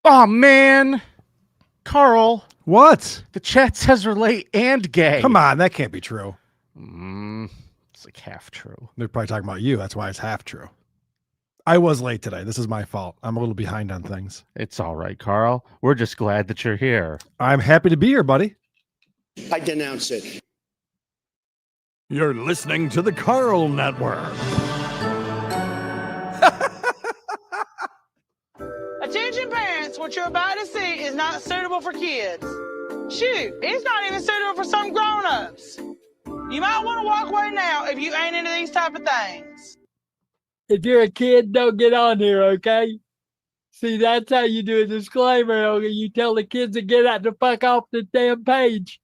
Oh, man. Carl. What? The chat says we're late and gay. Come on, that can't be true. It's like half true. They're probably talking about you. That's why it's half true. I was late today. This is my fault. I'm a little behind on things. It's all right, Carl. We're just glad that you're here. I'm happy to be here, buddy. I denounce it. You're listening to the Karl Network. Attention parents, what you're about to see is not suitable for kids. Shoot, it's not even suitable for some grown-ups. You might want to walk away now if you ain't into these type of things. If you're a kid, don't get on here, okay? See, that's how you do a disclaimer, okay? You tell the kids to get out the fuck off the damn page.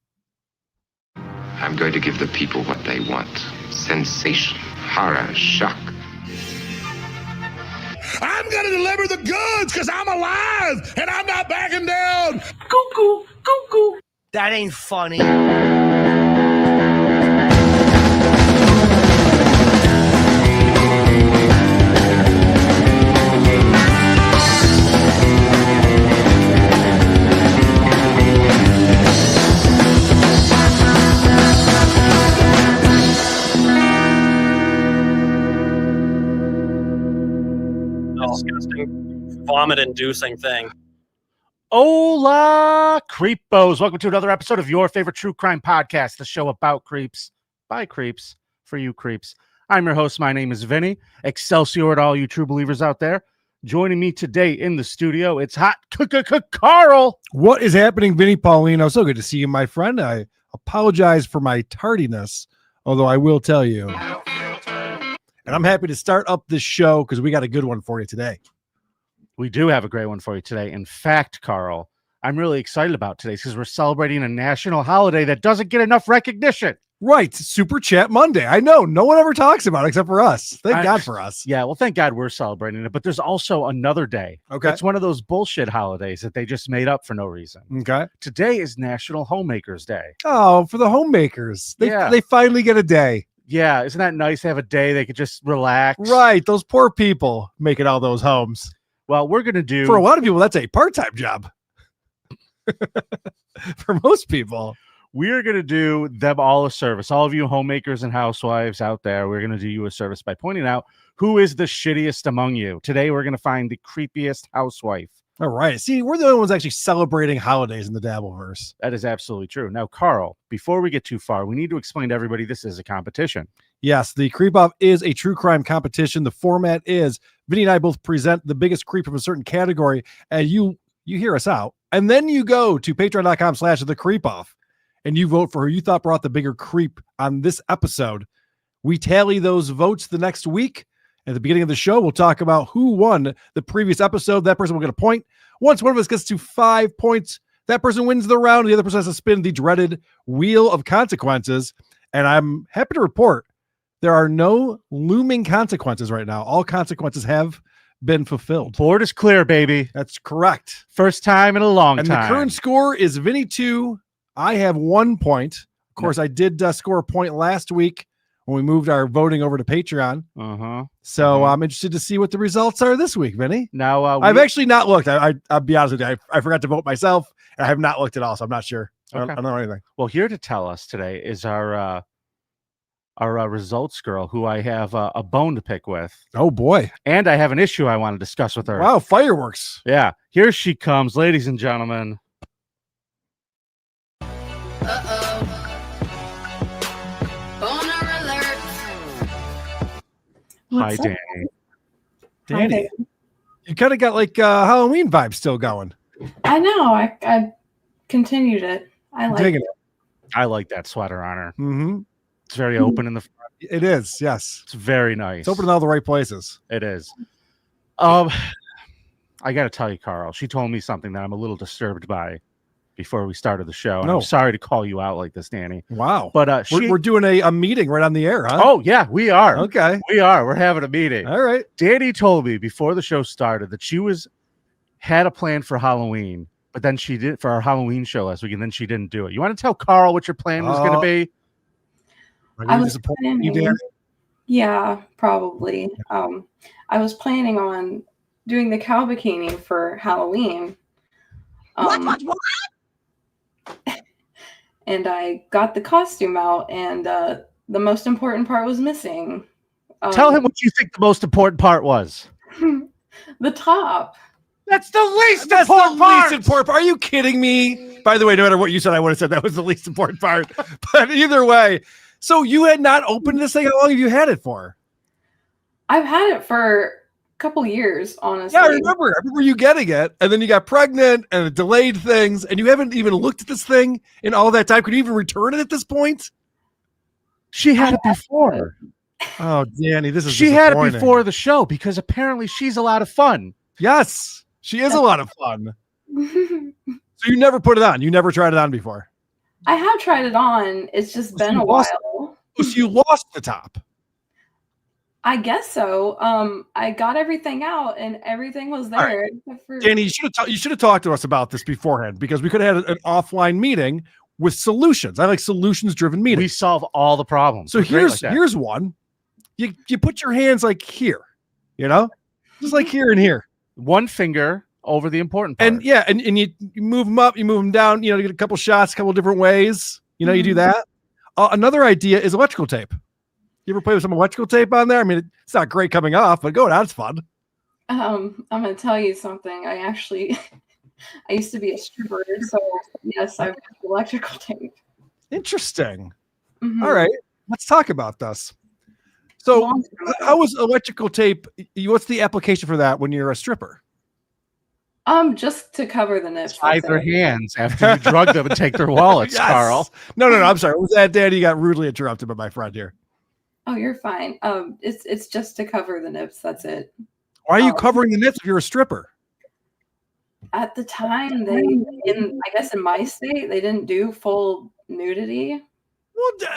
I'm going to give the people what they want. Sensation, horror, shock. I'm going to deliver the goods because I'm alive and I'm not backing down. Cuckoo, cuckoo. That ain't funny. Disgusting, vomit-inducing thing. Hola, creepos. Welcome to another episode of your favorite true crime podcast, the show about creeps, by creeps, for you creeps. I'm your host. My name is Vinnie. Excelsior to all you true believers out there. Joining me today in the studio, it's hot Carl. What is happening, Vinnie Paulino? So good to see you, my friend. I apologize for my tardiness, although I will tell you. And I'm happy to start up this show because we got a good one for you today. We do have a great one for you today. In fact, Carl, I'm really excited about today because we're celebrating a national holiday that doesn't get enough recognition. Right. Super Chat Monday. I know. No one ever talks about it except for us. Thank God for us. Yeah, well, thank God we're celebrating it. But there's also another day. Okay. It's one of those bullshit holidays that they just made up for no reason. Okay. Today is National Homemakers Day. Oh, for the homemakers. They finally get a day. Yeah, isn't that nice to have a day they could just relax? Right, those poor people making all those homes. Well, we're going to do... For a lot of people, that's a part-time job. For most people. We're going to do them all a service. All of you homemakers and housewives out there, we're going to do you a service by pointing out who is the shittiest among you. Today, we're going to find the creepiest housewife. All right. See, we're the only ones actually celebrating holidays in the Dabbleverse. That is absolutely true. Now, Carl, before we get too far, we need to explain to everybody this is a competition. Yes, the Creep Off is a true crime competition. The format is Vinny and I both present the biggest creep of a certain category, and you hear us out. And then you go to patreon.com/the Creep Off, and you vote for who you thought brought the bigger creep on this episode. We tally those votes the next week. At the beginning of the show, we'll talk about who won the previous episode. That person will get a point. Once one of us gets to 5 points, that person wins the round. The other person has to spin the dreaded wheel of consequences. And I'm happy to report there are no looming consequences right now. All consequences have been fulfilled. Board is clear, baby. That's correct. First time in a long time. And the current score is Vinny 2. I have 1 point. Of course, I did score a point last week when we moved our voting over to Patreon. So I'm interested to see what the results are this week, Vinny. Now, I've actually not looked. I'll be honest with you. I forgot to vote myself, and I have not looked at all, so I'm not sure. I don't know anything. Well, here to tell us today is our results girl, who I have a bone to pick with. Oh, boy. And I have an issue I want to discuss with her. Wow, fireworks. Yeah. Here she comes, ladies and gentlemen. Hi, Danny. Danny, you kind of got like Halloween vibes still going. I know. I continued it. I like it. I like that sweater on her. Mm-hmm. It's very open in the front. It is, yes. It's very nice. It's open in all the right places. It is. I got to tell you, Carl, she told me something that I'm a little disturbed by before we started the show. And I'm sorry to call you out like this, Danny. Wow. But we're doing a meeting right on the air, huh? Oh, yeah, we are. Okay. We are. We're having a meeting. All right. Danny told me before the show started that she had a plan for Halloween, but then she did for our Halloween show last week, and then she didn't do it. You want to tell Carl what your plan was going to be? I was planning, yeah, probably. I was planning on doing the cow bikini for Halloween, What? And I got the costume out, and the most important part was missing. Tell him what you think the most important part was. The top. That's the least important part. Are you kidding me? By the way, no matter what you said, I would have said that was the least important part. But either way, so you had not opened this thing. How long have you had it for? I've had it for a couple years, honestly. Yeah, I remember you getting it, and then you got pregnant, and it delayed things, and you haven't even looked at this thing in all that time. Could you even return it at this point? She had it before. Oh, Danny, this is She had it before the show because apparently she's a lot of fun. Yes, she is a lot of fun. So you never put it on? You never tried it on before? I have tried it on. It's just been a while. So you lost the top. I guess so. I got everything out and everything was there. Right. Danny, you should have talked to us about this beforehand because we could have had an offline meeting with solutions. I like solutions-driven meetings. We solve all the problems. So here's one. You put your hands like here, just like here and here. One finger over the important part. And and you move them up, you move them down, you get a couple shots, a couple different ways. You do that. Another idea is electrical tape. You ever play with some electrical tape on there? I mean, it's not great coming off, but going out, it's fun. I'm going to tell you something. I used to be a stripper, so yes, I've got electrical tape. Interesting. Mm-hmm. All right, let's talk about this. So how is electrical tape? What's the application for that when you're a stripper? Just to cover the nips. Tie their hands after you drug them and take their wallets, Yes. Carl. No, I'm sorry. Was that Danny? You got rudely interrupted by my friend here. Oh, you're fine. It's just to cover the nips. That's it. Why are you covering the nips if you're a stripper? At the time, I guess in my state, they didn't do full nudity.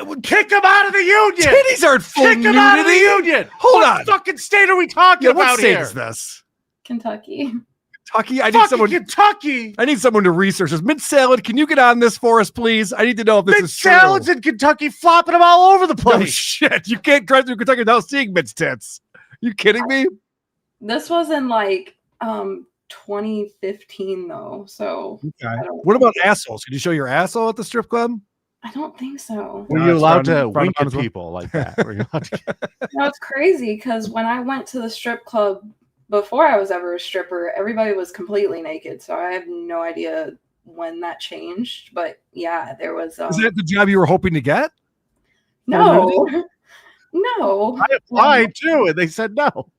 Well, kick them out of the union. Titties aren't full nudity. Kick them out of the union. Hold on. What fucking state are we talking about what state here? is this? Kentucky. Kentucky? Kentucky. I need someone to research this. Mint Salad, can you get on this for us, please? I need to know if this Mint is true. Salad's in Kentucky, flopping them all over the place. No shit. You can't drive through Kentucky without seeing Mint's tits. You kidding me? This was in 2015 though. So okay. What about assholes? Can you show your asshole at the strip club? I don't think so. Were you allowed to wink at people like that? Were you allowed to... No, it's crazy because when I went to the strip club before I was ever a stripper, everybody was completely naked. So I have no idea when that changed. But yeah, there was. Is that the job you were hoping to get? No. No. I applied too, and they said no.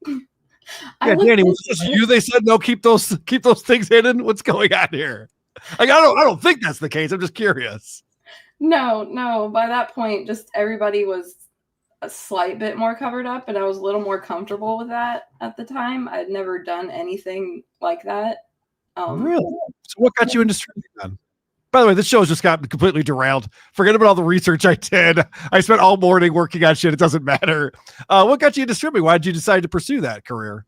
Yeah, Danny, was this you? They said no. Keep those things hidden. What's going on here? I don't think that's the case. I'm just curious. No. By that point, just everybody was a slight bit more covered up, and I was a little more comfortable with that at the time. I'd never done anything like that. Really? So what got you into stripping then? By the way, this show's just got completely derailed. Forget about all the research I did. I spent all morning working on shit. It doesn't matter. What got you into stripping? Why did you decide to pursue that career?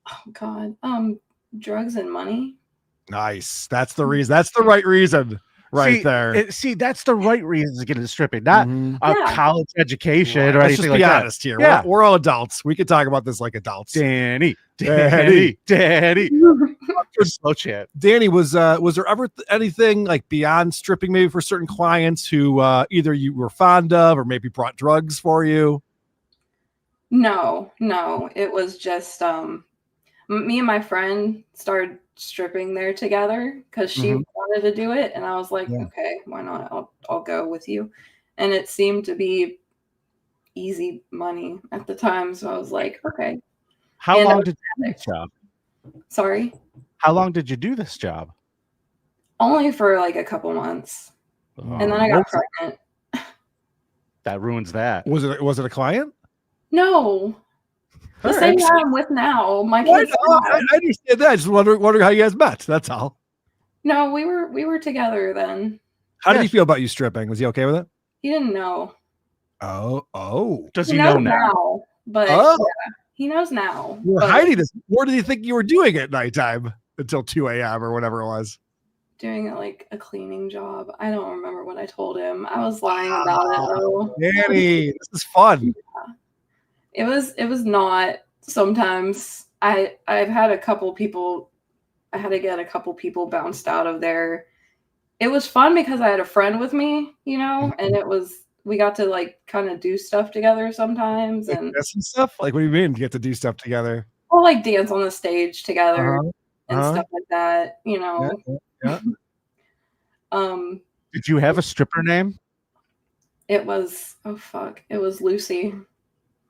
Oh God, drugs and money. Nice. That's the reason. That's the right reason. Right there. That's the right reason to get into stripping, not college education or anything like that. Let's just be honest here. Yeah. We're all adults. We can talk about this like adults. Danny. Slow chat. Danny, was there ever anything like beyond stripping, maybe for certain clients who either you were fond of or maybe brought drugs for you? No. It was just me and my friend started stripping there together because she wanted to do it, and I was like, okay, why not? I'll go with you. And it seemed to be easy money at the time, so I was like, okay. How long did you do this job? Sorry? How long did you do this job? Only for like a couple months. And then I got pregnant. That ruins that. Was it a client? No. The same guy I'm with now. My kids. I understand that. I just wondering how you guys met. That's all. No, we were together then. How did he feel about you stripping? Was he okay with it? He didn't know. Oh. Does he know now? But yeah, he knows now. You were hiding this. Where did he think you were doing at nighttime until 2 a.m. or whatever it was? Doing it like a cleaning job. I don't remember what I told him. I was lying about it though. Danny, this is fun. Yeah. It was not. Sometimes I've had a couple people I had to get a couple people bounced out of there. It was fun because I had a friend with me, you know, and we got to like kind of do stuff together sometimes. Like And some stuff? Like, what do you mean get to do stuff together? we'll like dance on the stage together and Uh-huh. stuff like that, you know. Yeah. Did you have a stripper name? It was, oh fuck, it was Lucy.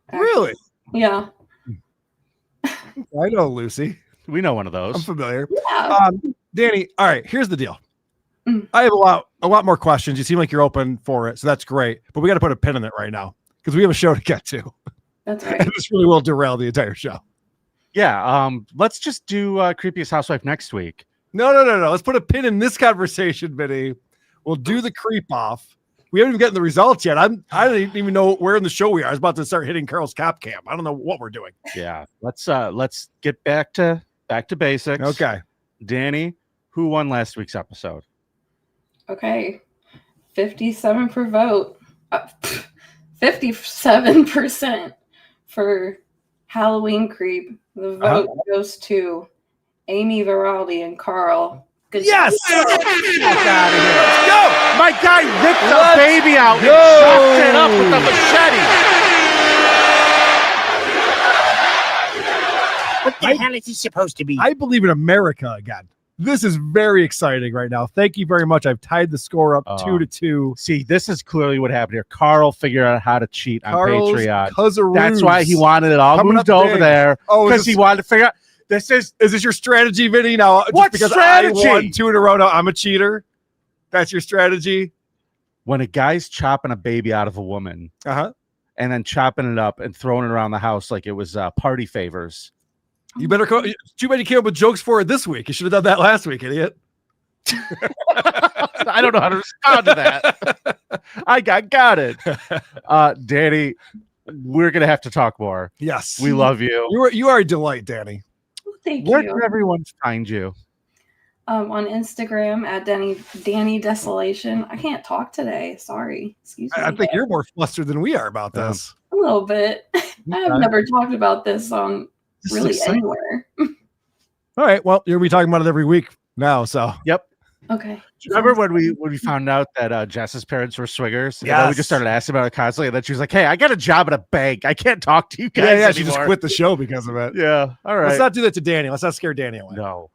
Actually. Really? Yeah. I know Lucy. We know one of I'm those. familiar. Yeah. Danny, all right, here's the deal. Mm. I have a lot more questions. You seem like you're open for it, so that's great. But we got to put a pin in it right now because we have a show to get to. That's right. And this really will derail the entire show. Yeah. Let's just do Creepiest Housewife next week. No. Let's put a pin in this conversation, Vinny. We'll do the creep off. We haven't even gotten the results yet. I don't even know where in the show we are. I was about to start hitting Carl's cop cam. I don't know what we're doing. Yeah. Let's get back to basics. Okay. Danny, who won last week's episode? Okay. 57 per vote. 57% for Halloween Creep. The vote goes to Amy Viraldi and Karl. Good Yes! job. Fuck out of here. Let's go! My guy ripped the Let's baby out and go! chopped it up with a machete. What the hell is he supposed to be? I believe in America again. This is very exciting right now. Thank you very much. I've tied the score up 2-2. See, this is clearly what happened here. Karl figured out how to cheat on Carl's Patreon. Cuzzaroos. That's why he wanted it all Coming moved up over big. there. Oh, Because he wanted to figure out. Is this your strategy, Vinny? Now, What just because strategy? I won 2 in a row, now I'm a cheater. That's your strategy. When a guy's chopping a baby out of a woman and then chopping it up and throwing it around the house like it was party favors. You better go. Too bad you came up with jokes for it this week. You should have done that last week, idiot. I don't know how to respond to that. I got it. Danny, we're gonna have to talk more. Yes, we love you. You are a delight, Danny. Thank Where you. can everyone find you? On Instagram at Danny Desolation. I can't talk today. Sorry. Excuse me. I think you're more flustered than we are about this. A little bit. I have never talked about this on really anywhere. All right. Well, you're gonna be talking about it every week now. So yep. Okay. Do you remember when we found out that Jess's parents were swingers? Yeah. And then we just started asking about it constantly, and then she was like, "Hey, I got a job at a bank. I can't talk to you guys yeah. anymore." She just quit the show because of it. Yeah. All right. Let's not do that to Danny. Let's not scare Danny away. No.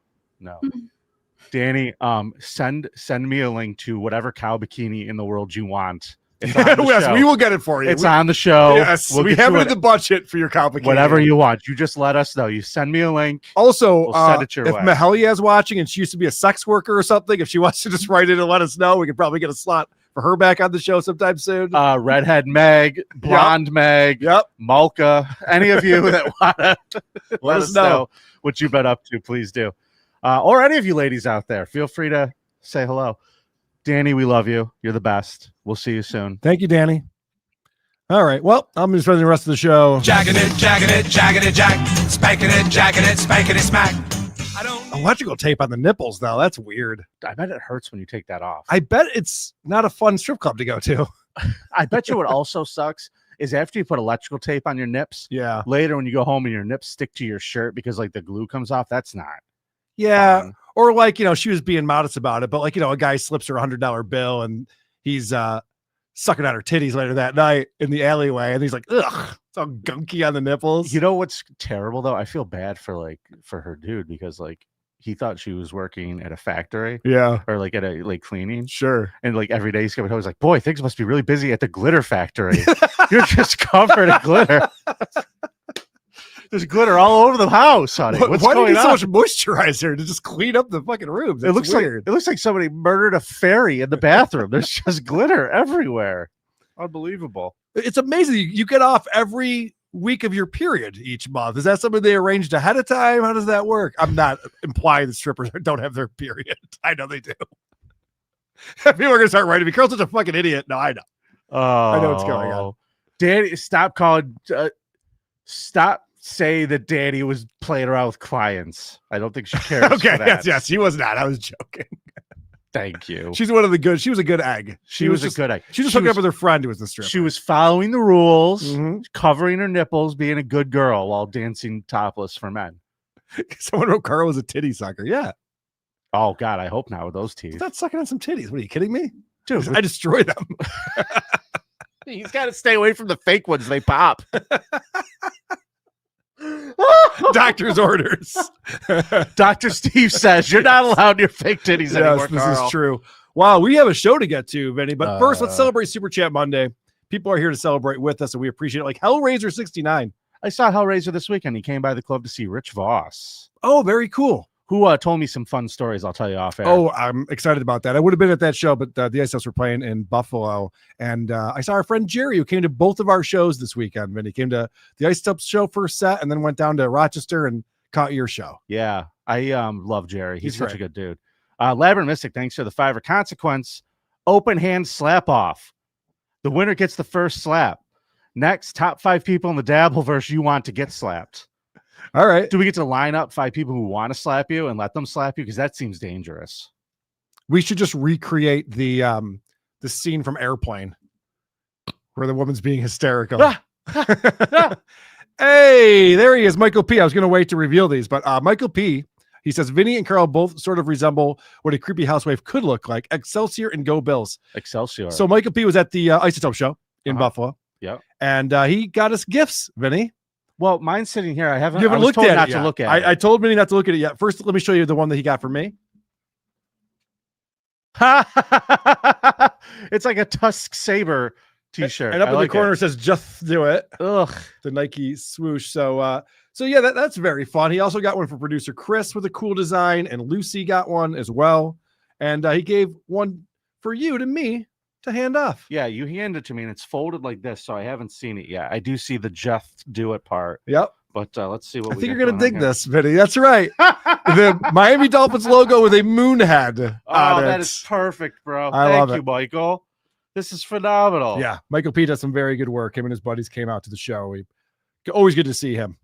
Danny, send me a link to whatever cow bikini in the world you want. It's on the Yes, show. we will get it for you. It's on the show. Yes, We'll we get have you it in the budget for your complicated. whatever you want. You just let us know. You send me a link. Also, We'll send it your if way. Mahalia is watching and she used to be a sex worker or something, if she wants to just write in and let us know, we could probably get a slot for her back on the show sometime soon. Redhead Meg, Blonde Meg, Malka, any of you that want to let us know what you've been up to, please do. Or any of you ladies out there, feel free to say hello. Danny, we love you. You're the best. We'll see you soon. Thank you, Danny. All right. Well, I'm going to spend the rest of the show. Jacking it, jack. Spanking it, jacking it, spanking it, smack. Electrical tape on the nipples, though. That's weird. I bet it hurts when you take that off. I bet it's not a fun strip club to go to. I bet you what also sucks is after you put electrical tape on your nips, yeah. later when you go home and your nips stick to your shirt because like the glue comes off, that's not. Yeah. fun. Or like, she was being modest about it, but like, a guy slips her $100 bill and he's sucking on her titties later that night in the alleyway. And he's like, ugh, it's all gunky on the nipples. You know what's terrible though? I feel bad for her dude because like he thought she was working at a factory. Yeah. Or like at a cleaning. Sure. And like every day he's coming home, he's like, boy, things must be really busy at the glitter factory. You're just covered in glitter. There's glitter all over the house, honey. What's Why do you going need so on? much moisturizer to just clean up the fucking rooms? It looks like somebody murdered a fairy in the bathroom. There's just glitter everywhere. Unbelievable. It's amazing. You get off every week of your period each month. Is that something they arranged ahead of time? How does that work? I'm not implying that strippers don't have their period. I know they do. People are gonna start writing me. Carl's such a fucking idiot. No, I know. I know what's going on. Danny, stop calling. Stop say that Danny was playing around with clients. I don't think she cares. Okay. For that. Yes. He was not. I was joking. Thank you. She's one of the good. She was a good egg. She was a good egg. She just hooked up with her friend who was the stripper. She was following the rules, covering her nipples, being a good girl while dancing topless for men. Someone wrote Karl was a titty sucker. Yeah. Oh God, I hope not with those teeth. He's not sucking on some titties. What are you kidding me? Dude, I destroy them. He's got to stay away from the fake ones. They pop. Doctor's orders. Dr. Steve says you're not allowed your fake titties anymore, this Karl. is true. Wow, we have a show to get to, Vinny. But first, let's celebrate Super Chat Monday. People are here to celebrate with us, and we appreciate it. Like Hellraiser69. I saw Hellraiser this weekend. He came by the club to see Rich Voss. Oh, very cool. Who told me some fun stories. I'll tell you off air. Oh, I'm excited about that. I would have been at that show, but the Ice House were playing in Buffalo. And I saw our friend Jerry, who came to both of our shows this weekend. Vinny came to the Ice House show first set and then went down to Rochester and caught your show. Yeah, I love Jerry. He's such great. a good dude. Labyrinth Mystic, thanks for the $5 consequence. Open hand slap off. The winner gets the first slap. Next, top 5 people in the Dabbleverse you want to get slapped. All right. Do we get to line up 5 people who want to slap you and let them slap you? Because that seems dangerous. We should just recreate the scene from Airplane where the woman's being hysterical. Hey, there he is, Michael P. I was going to wait to reveal these, but Michael P. He says, Vinny and Karl both sort of resemble what a creepy housewife could look like. Excelsior and Go Bills. Excelsior. So Michael P. was at the Isotope show in Buffalo. Yep. And he got us gifts, Vinny. Well, mine's sitting here. I haven't looked at it not yet. to look at I told Vinny not to look at it yet. First, let me show you the one that he got for me. It's like a Tusk Saber t-shirt. And up in the corner it says, just do it. Ugh. The Nike swoosh. So yeah, that's very fun. He also got one for producer Chris with a cool design, and Lucy got one as well. And he gave one for you to me to hand off. Yeah, you handed it to me, and it's folded like this, so I haven't seen it yet. I do see the just do it part. Yep. But let's see what I we think got you're going to going dig on here. this, Vinny. That's right. The Miami Dolphins logo with a moon head on that it. is perfect, bro. I Thank love you, it. Michael. This is phenomenal. Yeah, Michael P. does some very good work. Him and his buddies came out to the show. Always good to see him.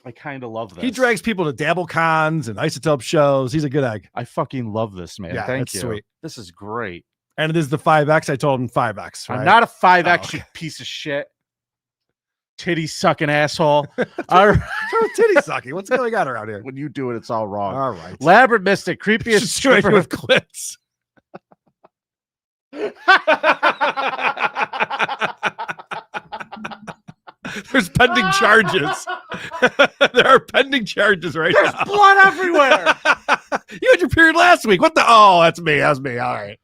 I kind of love this. He drags people to Dabble Cons and Isotope shows. He's a good egg. I fucking love this, man. Yeah, Thank that's you. sweet. This is great. And it is the 5X. I told him 5X. Right? I'm not a 5X, Oh, okay. you piece of shit. Titty sucking asshole. All right. Titty sucking. What's going on around here? When you do it, it's all wrong. All right. Labyrinth Mystic, creepiest stripper with clits. There's pending charges. There are pending charges right There's now. blood everywhere. You had your period last week. What the? Oh, that's me. That's me. All right.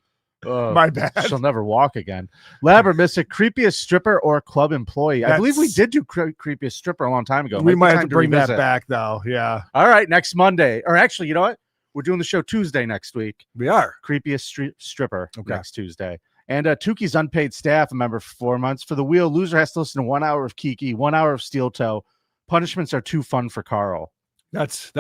My bad. She'll never walk again. Labyrinth Mystic, creepiest stripper or club employee. I believe we did do creepiest stripper a long time ago. We Might be might have time to bring that revisit. back, though. Yeah, All right, next Monday. Or actually, you know what? We're doing the show Tuesday next week. we are. Creepiest stripper Okay. next Tuesday. And Tuki's unpaid staff, a member for 4 months. For the wheel, loser has to listen to 1 hour of Kiki, 1 hour of Steel Toe. Punishments are too fun for Karl. That's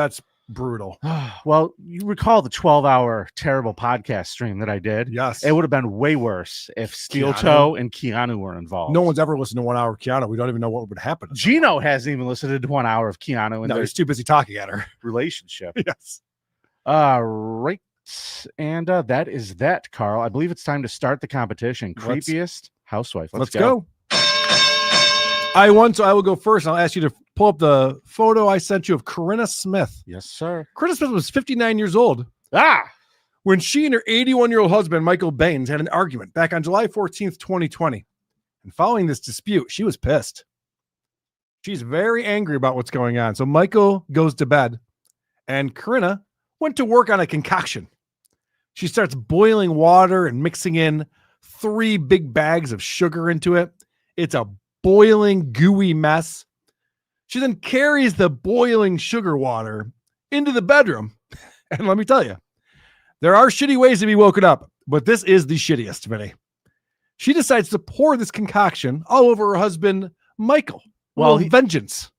brutal. Well, you recall the 12-hour terrible podcast stream that I did. Yes. It would have been way worse if Steel Keanu. Toe and Keanu were involved. No one's ever listened to 1 hour of Keanu. We don't even know what would happen. Gino hasn't even listened to 1 hour of Keanu in No, their he's too busy talking at her. relationship. Yes. Right. And that is that, Karl. I believe it's time to start the competition. Let's- Creepiest housewife. Let's go. I won, so I will go first. I'll ask you to pull up the photo I sent you of Corinna Smith. Yes, sir. Corinna Smith was 59 years old Ah, when she and her 81-year-old husband, Michael Baines, had an argument back on July 14th, 2020. And following this dispute, she was pissed. She's very angry about what's going on. So Michael goes to bed, and Corinna went to work on a concoction. She starts boiling water and mixing in 3 big bags of sugar into it. It's a boiling, gooey mess. She then carries the boiling sugar water into the bedroom. And let me tell you, there are shitty ways to be woken up, but this is the shittiest, Vinny. She decides to pour this concoction all over her husband, Michael. Well, vengeance.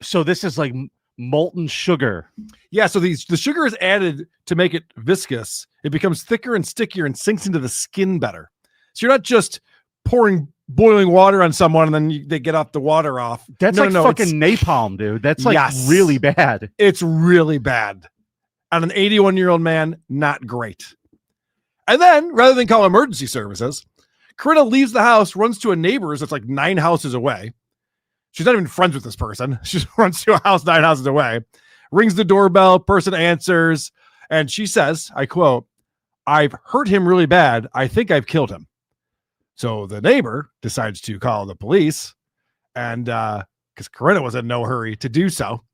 so this is like molten sugar. Yeah, so the sugar is added to make it viscous. It becomes thicker and stickier and sinks into the skin better. So you're not just pouring boiling water on someone and then they get off the water off. That's No, like no, fucking napalm, dude. That's like Yes. really bad. It's really bad. On an 81-year-old man, not great. And then, rather than call emergency services, Corinna leaves the house, runs to a neighbor's that's like 9 houses away. She's not even friends with this person. She just runs to a house 9 houses away, Rings the doorbell, person answers, and she says, I quote, "I've hurt him really bad. I think I've killed him." So the neighbor decides to call the police, and because Corinna was in no hurry to do so.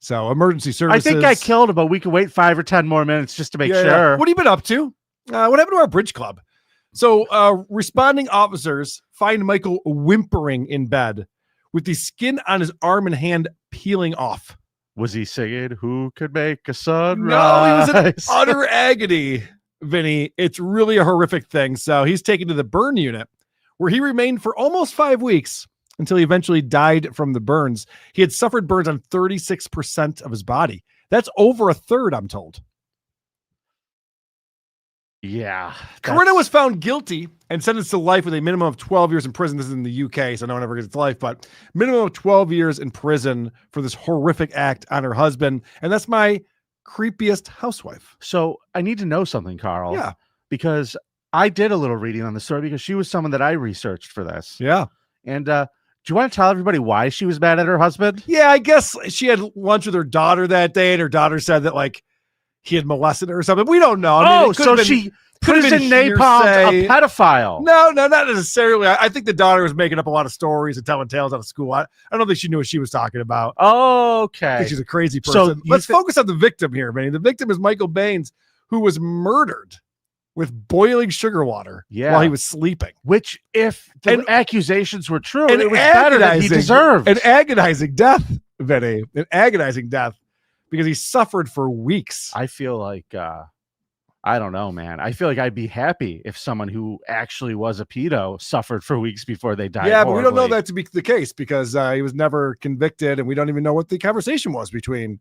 So emergency services. I think I killed him, but we could wait 5 or 10 more minutes just to make sure. Yeah. What have you been up to? What happened to our bridge club? So responding officers find Michael whimpering in bed with the skin on his arm and hand peeling off. Was he singing "Who Could Make a Sunrise"? No, he was in utter agony, Vinny. It's really a horrific thing. So he's taken to the burn unit, where he remained for almost 5 weeks until he eventually died from the burns. He had suffered burns on 36% of his body. That's over a third, I'm told. Yeah. Corinna was found guilty and sentenced to life with a minimum of 12 years in prison. This is in the UK, so no one ever gets life, but minimum of 12 years in prison for this horrific act on her husband. And that's my creepiest housewife. So I need to know something, Carl. Yeah. Because I did a little reading on the story because she was someone that I researched for this. Yeah. And do you want to tell everybody why she was mad at her husband? Yeah, I guess she had lunch with her daughter that day, and her daughter said that, like, he had molested her or something. We don't know. I mean, so she prison napalmed a pedophile. No, not necessarily. I think the daughter was making up a lot of stories and telling tales out of school. I don't think she knew what she was talking about. Okay. I think she's a crazy person. So let's focus on the victim here, man. The victim is Michael Baines, who was murdered with boiling sugar water while he was sleeping. Which, if the accusations were true, it was better than he deserved. An agonizing death, Vinny. An agonizing death. Because he suffered for weeks. I feel like, I don't know, man. I feel like I'd be happy if someone who actually was a pedo suffered for weeks before they died. Yeah, but we don't know that to be the case because he was never convicted, and we don't even know what the conversation was between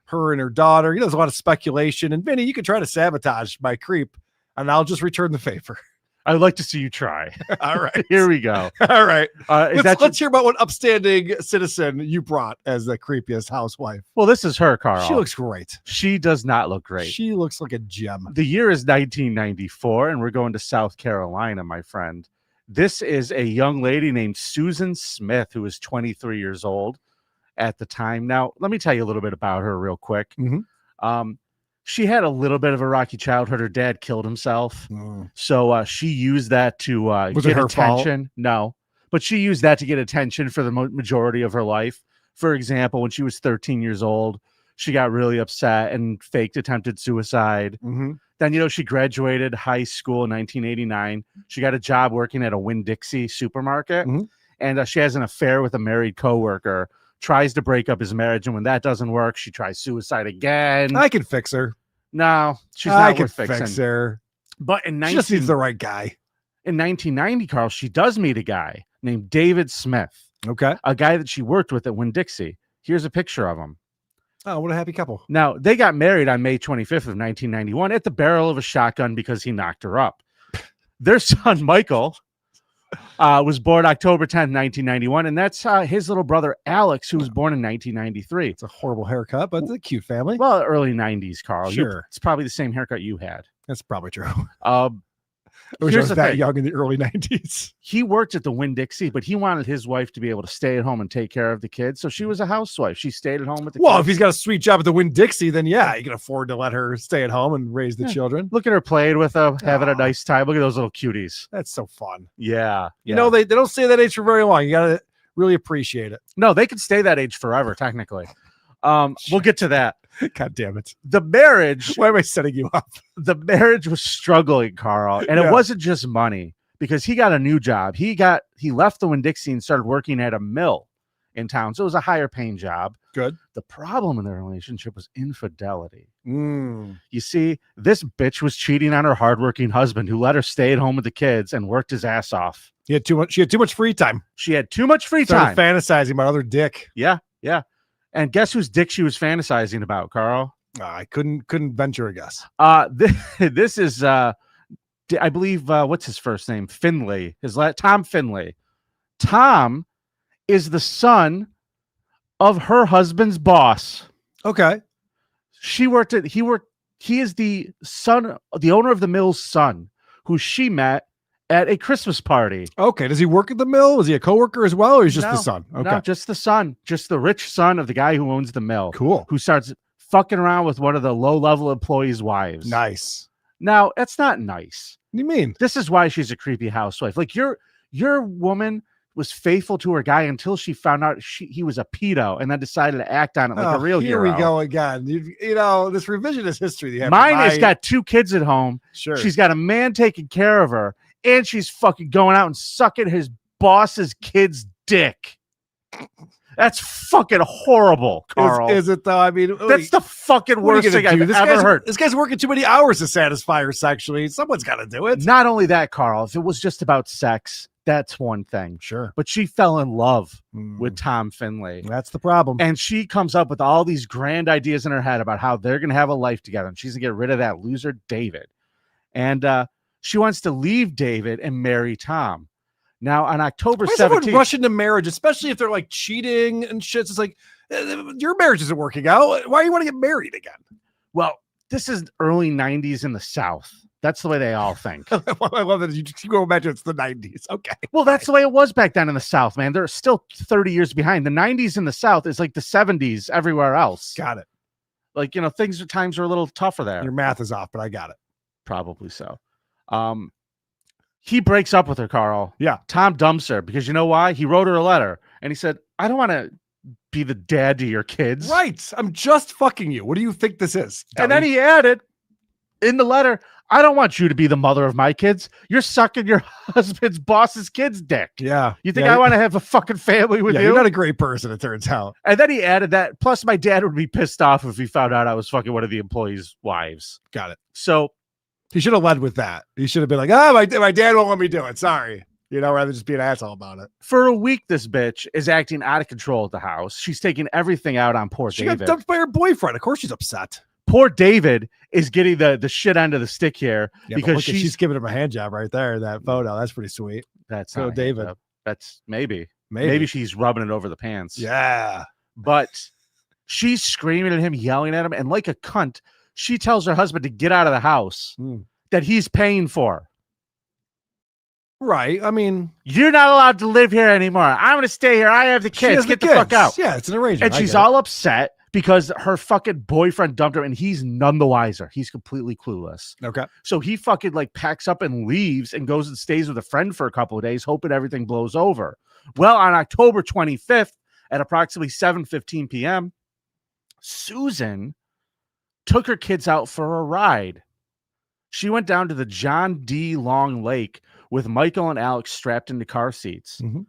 her and her daughter. You know, there's a lot of speculation. And Vinny, you can try to sabotage my creep, and I'll just return the favor. I'd like to see you try. All right. Here we go. All right. Let's hear about what upstanding citizen you brought as the creepiest housewife. Well, this is her, Carl. She looks great. She does not look great. She looks like a gem. The year is 1994, and we're going to South Carolina, my friend. This is a young lady named Susan Smith, who is 23 years old at the time. Now, let me tell you a little bit about her real quick. She had a little bit of a rocky childhood. Her dad killed himself. So she used that to get attention. Fault? No, but she used that to get attention for the majority of her life. For example, when she was 13 years old, she got really upset and faked attempted suicide. Then, you know, she graduated high school in 1989. She got a job working at a Winn-Dixie supermarket. And she has an affair with a married coworker. Tries to break up his marriage, and when that doesn't work, she tries suicide again. I can fix her. No, she's not worth fixing. Fix her. But she just needs the right guy. In 1990, Carl, she does meet a guy named David Smith. Okay. A guy that she worked with at Winn-Dixie. Here's a picture of him. Oh, what a happy couple. Now, they got married on May 25th of 1991 at the barrel of a shotgun because he knocked her up. Their son, Michael, was born October 10th, 1991, and that's his little brother, Alex, who was born in 1993. It's a horrible haircut, but it's a cute family. Well, early 90s, Carl. Sure. It's probably the same haircut you had. That's probably true. I wish I was that young in the early 90s. He worked at the Winn-Dixie, but he wanted his wife to be able to stay at home and take care of the kids. So she was a housewife. She stayed at home with the kids. Well, if he's got a sweet job at the Winn-Dixie, then yeah, you can afford to let her stay at home and raise the children. Look at her playing with them, having a nice time. Look at those little cuties. That's so fun. Yeah. You know, they don't stay that age for very long. You got to really appreciate it. No, they could stay that age forever, technically. We'll get to that. God damn it. The marriage. Why am I setting you up? The marriage was struggling, Carl. And it wasn't just money because he got a new job. He left the Winn-Dixie and started working at a mill in town. So it was a higher paying job. Good. The problem in their relationship was infidelity. You see, this bitch was cheating on her hardworking husband who let her stay at home with the kids and worked his ass off. She had too much free time. She had too much free time. Fantasizing about other dick. Yeah. And guess whose dick she was fantasizing about, Carl? I couldn't venture a guess. This is I believe what's his first name? Finley. Tom Finley. Tom is the son of her husband's boss. Okay. He is the owner of the mill's son, who she met at a Christmas party. Okay. Does he work at the mill? Is he a coworker as well, or is just the son? Okay. No, just the son. Just the rich son of the guy who owns the mill. Cool. Who starts fucking around with one of the low-level employees' wives. Nice. Now, that's not nice. What do you mean? This is why she's a creepy housewife. Like your woman was faithful to her guy until she found out he was a pedo and then decided to act on it like a real hero. Here we go again. You know, this revisionist history. Mine has got 2 kids at home. Sure. She's got a man taking care of her, and she's fucking going out and sucking his boss's kid's dick. That's fucking horrible, Carl. Is it though? I mean, that's the fucking worst thing I've ever heard. This guy's working too many hours to satisfy her sexually. Someone's got to do it. Not only that, Carl, if it was just about sex, that's one thing. Sure. But she fell in love with Tom Finlay. That's the problem. And she comes up with all these grand ideas in her head about how they're going to have a life together. And she's going to get rid of that loser, David. And she wants to leave David and marry Tom. Now, on October 17th. Why is everyone rushing to marriage, especially if they're like cheating and shit? It's like, your marriage isn't working out. Why do you want to get married again? Well, this is early 90s in the South. That's the way they all think. I love that you go back to it's the 90s. Okay. Well, that's the way it was back then in the South, man. They're still 30 years behind. The 90s in the South is like the 70s everywhere else. Got it. Like, you know, times are a little tougher there. Your math is off, but I got it. Probably so. He breaks up with her, Carl. Yeah. Tom dumps her because you know why? He wrote her a letter and he said, I don't want to be the dad to your kids. Right. I'm just fucking you. What do you think this is? Dummy? And then he added in the letter, I don't want you to be the mother of my kids. You're sucking your husband's boss's kid's dick. Yeah. You think I want to have a fucking family with you? You're not a great person, it turns out. And then he added that. Plus, my dad would be pissed off if he found out I was fucking one of the employees' wives. Got it. So he should have led with that. He should have been like, oh, my dad won't let me do it. Sorry. You know, rather just be an asshole about it. For a week, this bitch is acting out of control at the house. She's taking everything out on poor David. She got dumped by her boyfriend. Of course she's upset. Poor David is getting the shit end of the stick here because she's giving him a hand job right there in that photo. That's pretty sweet. That's so David. That's maybe she's rubbing it over the pants. Yeah. But she's screaming at him, yelling at him, and like a cunt, she tells her husband to get out of the house that he's paying for. Right. I mean, you're not allowed to live here anymore. I'm going to stay here. I have the kids. Get the fuck out. Yeah, it's an arrangement. And she's all upset because her fucking boyfriend dumped her and he's none the wiser. He's completely clueless. Okay. So he fucking like packs up and leaves and goes and stays with a friend for a couple of days, hoping everything blows over. Well, on October 25th at approximately 7:15 p.m., Susan took her kids out for a ride. She went down to the John D. Long Lake with Michael and Alex strapped into car seats. Mm-hmm.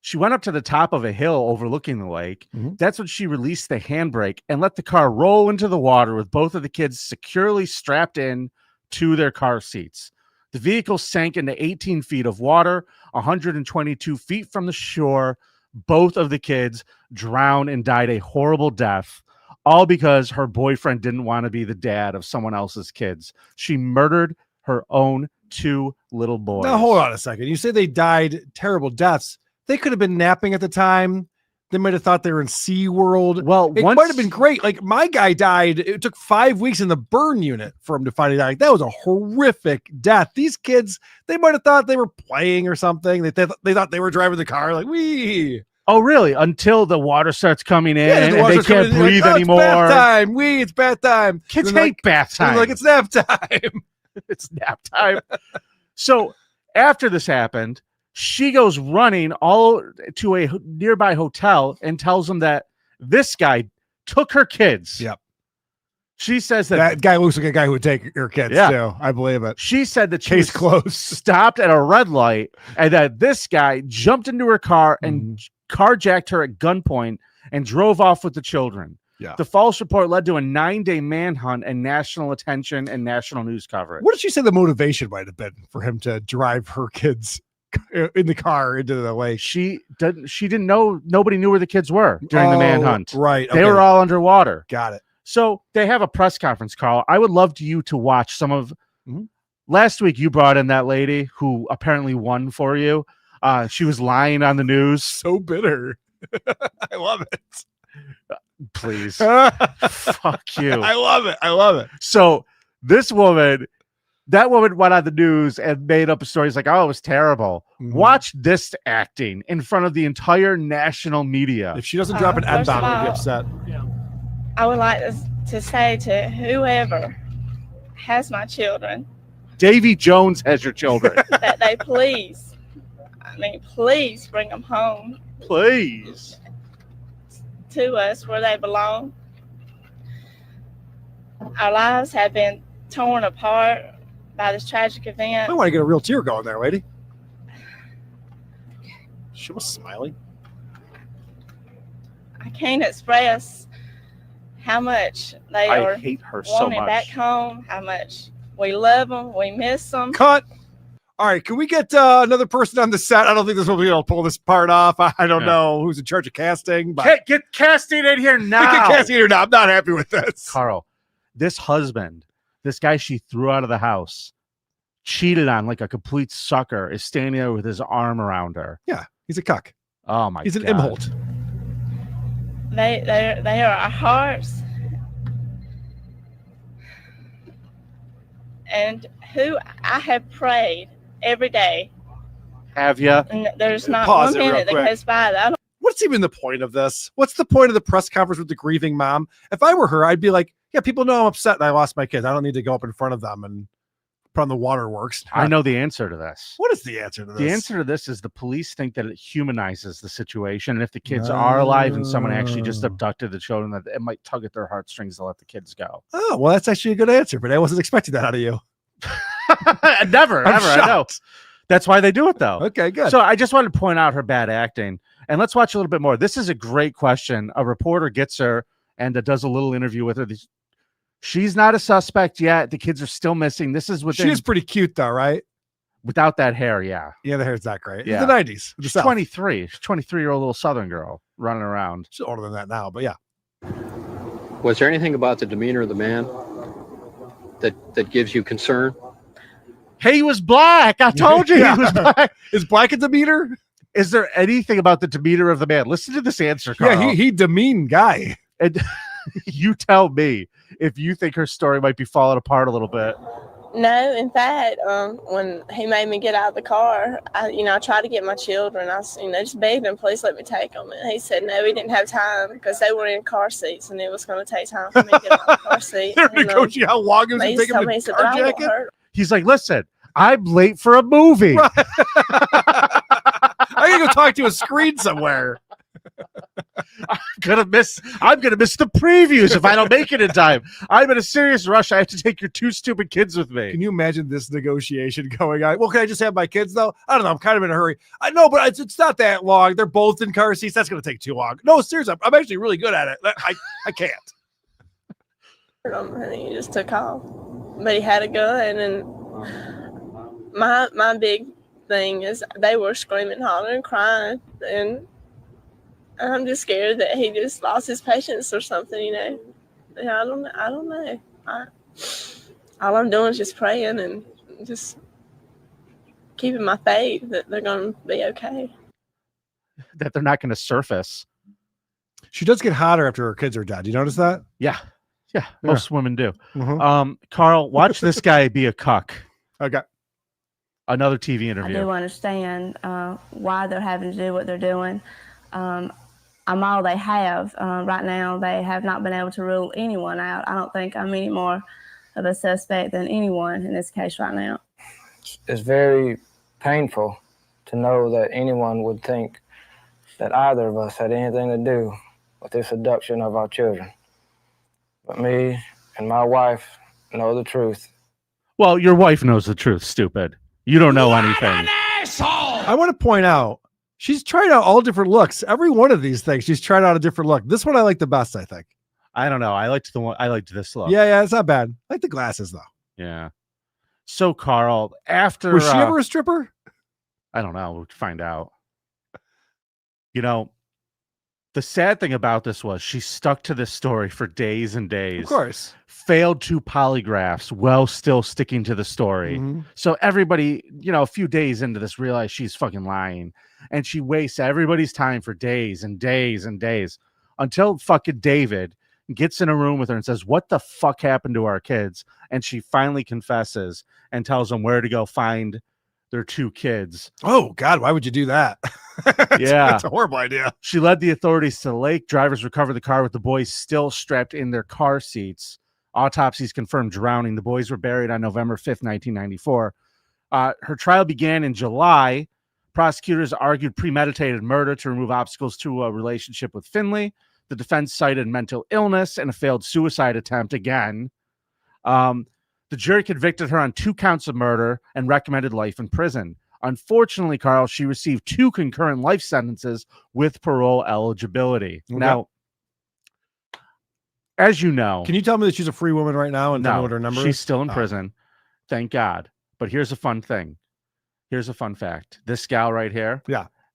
She went up to the top of a hill overlooking the lake. Mm-hmm. That's when she released the handbrake and let the car roll into the water with both of the kids securely strapped in to their car seats. The vehicle sank into 18 feet of water, 122 feet from the shore. Both of the kids drowned and died a horrible death, all because her boyfriend didn't want to be the dad of someone else's kids. She murdered her own 2 little boys. Now, hold on a second. You say they died terrible deaths. They could have been napping at the time. They might have thought they were in SeaWorld. Well, it might have been great. Like my guy died. It took 5 weeks in the burn unit for him to finally die. Like, that was a horrific death. These kids, they might have thought they were playing or something. They thought they were driving the car. Like, wee. Oh, really? Until the water starts coming in and they can't breathe like, anymore. It's bath time. It's bath time. Kids hate bath time. Like, it's nap time. It's nap time. So after this happened, she goes running all to a nearby hotel and tells them that this guy took her kids. Yep. She says that guy looks like a guy who would take your kids too. I believe it. She said that case closed. Stopped at a red light and that this guy jumped into her car and carjacked her at gunpoint and drove off with the children. Yeah. The false report led to a 9-day manhunt and national attention and national news coverage. What did she say the motivation might have been for him to drive her kids in the car into the lake? She didn't know. Nobody knew where the kids were during the manhunt. Right. They were all underwater. Got it. So they have a press conference, Carl. I would love you to watch some of last week. You brought in that lady who apparently won for you. She was lying on the news. So bitter. I love it. Please. Fuck you. I love it. I love it. So that woman went on the news and made up a story. It's like, oh, it was terrible. Watch this acting in front of the entire national media. If she doesn't drop an N-bomb, I'll be upset. I would like to say to whoever has my children, Davy Jones has your children. that they please bring them home. Please. To us where they belong. Our lives have been torn apart by this tragic event. I want to get a real tear going there, lady. She was smiling. I can't express how much they are hate her so wanting much. back home, how much we love them, we miss them. Cut. All right, can we get another person on the set? I don't think this will be able to pull this part off. I don't know who's in charge of casting. But Get casting in here now. Get casting in here now. I'm not happy with this. Karl, this husband, this guy she threw out of the house, cheated on like a complete sucker, is standing there with his arm around her. Yeah, he's a cuck. Oh my God. He's an Imholt. They are our hearts. And who I have prayed every day. Have you? And there's not Pause one it real minute that quick. goes by that I don't. What's even the point of this? What's the point of the press conference with the grieving mom? If I were her, I'd be like, yeah, people know I'm upset and I lost my kids. I don't need to go up in front of them and put on the waterworks. I know the answer to this. What is the answer to this? The answer to this is the police think that it humanizes the situation. And if the kids are alive and someone actually just abducted the children, that it might tug at their heartstrings to let the kids go. Oh, well, that's actually a good answer, but I wasn't expecting that out of you. Never, I'm ever. I know. shocked. That's why they do it, though. Okay, good. So I just wanted to point out her bad acting. And let's watch a little bit more. This is a great question. A reporter gets her and does a little interview with her. She's not a suspect yet. The kids are still missing. This is within, She is pretty cute, though, right? without that hair, yeah. Yeah, the hair's not great. Yeah. The 90s. The She's South. 23. She's 23-year-old little Southern girl running around. She's older than that now, but yeah. Was there anything about the demeanor of the man that gives you concern? He was black. I told you he was black. Is black a demeanor? Is there anything about the demeanor of the man? Listen to this answer, Karl. Yeah, he demean guy. And you tell me if you think her story might be falling apart a little bit. No, in fact, when he made me get out of the car, I tried to get my children. I just begged him, please let me take them. And he said no, he didn't have time because they were in car seats and it was going to take time for me to get out of the car seat. They're negotiating how long it was he to take him told me, to he said, car "But I won't jacket. hurt 'em." He's like, listen, I'm late for a movie. Right. I gotta go talk to a screen somewhere. I'm gonna miss the previews if I don't make it in time. I'm in a serious rush. I have to take your two stupid kids with me. Can you imagine this negotiation going on? Well, can I just have my kids though? I don't know. I'm kind of in a hurry. I know, but it's not that long. They're both in car seats. That's gonna take too long. No, seriously, I'm actually really good at it. I can't. And he just took off. But he had a gun, and my big thing is they were screaming, hollering, crying, and I'm just scared that he just lost his patience or something, Yeah, I don't know. All I'm doing is just praying and just keeping my faith that they're going to be okay. That they're not going to surface. She does get hotter after her kids are dead. You notice that? Yeah. Yeah. Most women do. Mm-hmm. Karl, watch this guy be a cuck. Okay. Another TV I interview. do understand why they're having to do what they're doing. I'm all they have. Right now, they have not been able to rule anyone out. I don't think I'm any more of a suspect than anyone in this case right now. It's very painful to know that anyone would think that either of us had anything to do with this abduction of our children. But me and my wife know the truth. Well, your wife knows the truth, stupid. You don't know anything. I want to point out, she's tried out all different looks. Every one of these things, she's tried out a different look. This one I like the best, I think. I don't know. I liked this look. Yeah, it's not bad. I like the glasses, though. Yeah. So, Karl, after... Was she ever a stripper? I don't know. We'll find out. The sad thing about this was she stuck to this story for days and days. Of course. Failed 2 polygraphs while still sticking to the story. Mm-hmm. So everybody, a few days into this realized she's fucking lying. And she wastes everybody's time for days and days and days until fucking David gets in a room with her and says, what the fuck happened to our kids? And she finally confesses and tells him where to go find their 2 kids. Oh, God, why would you do that? That's a horrible idea. She led the authorities to the lake. Drivers recovered the car with the boys still strapped in their car seats. Autopsies confirmed drowning. The boys were buried on November 5th, 1994. Her trial began in July. Prosecutors argued premeditated murder to remove obstacles to a relationship with Finley. The defense cited mental illness and a failed suicide attempt again. The jury convicted her on 2 counts of murder and recommended life in prison. Unfortunately, Karl, she received 2 concurrent life sentences with parole eligibility. Okay. Now, as you know... Can you tell me that she's a free woman right now and tell me what her number is? She's still in prison. Thank God. But here's a fun thing. Here's a fun fact. This gal right here,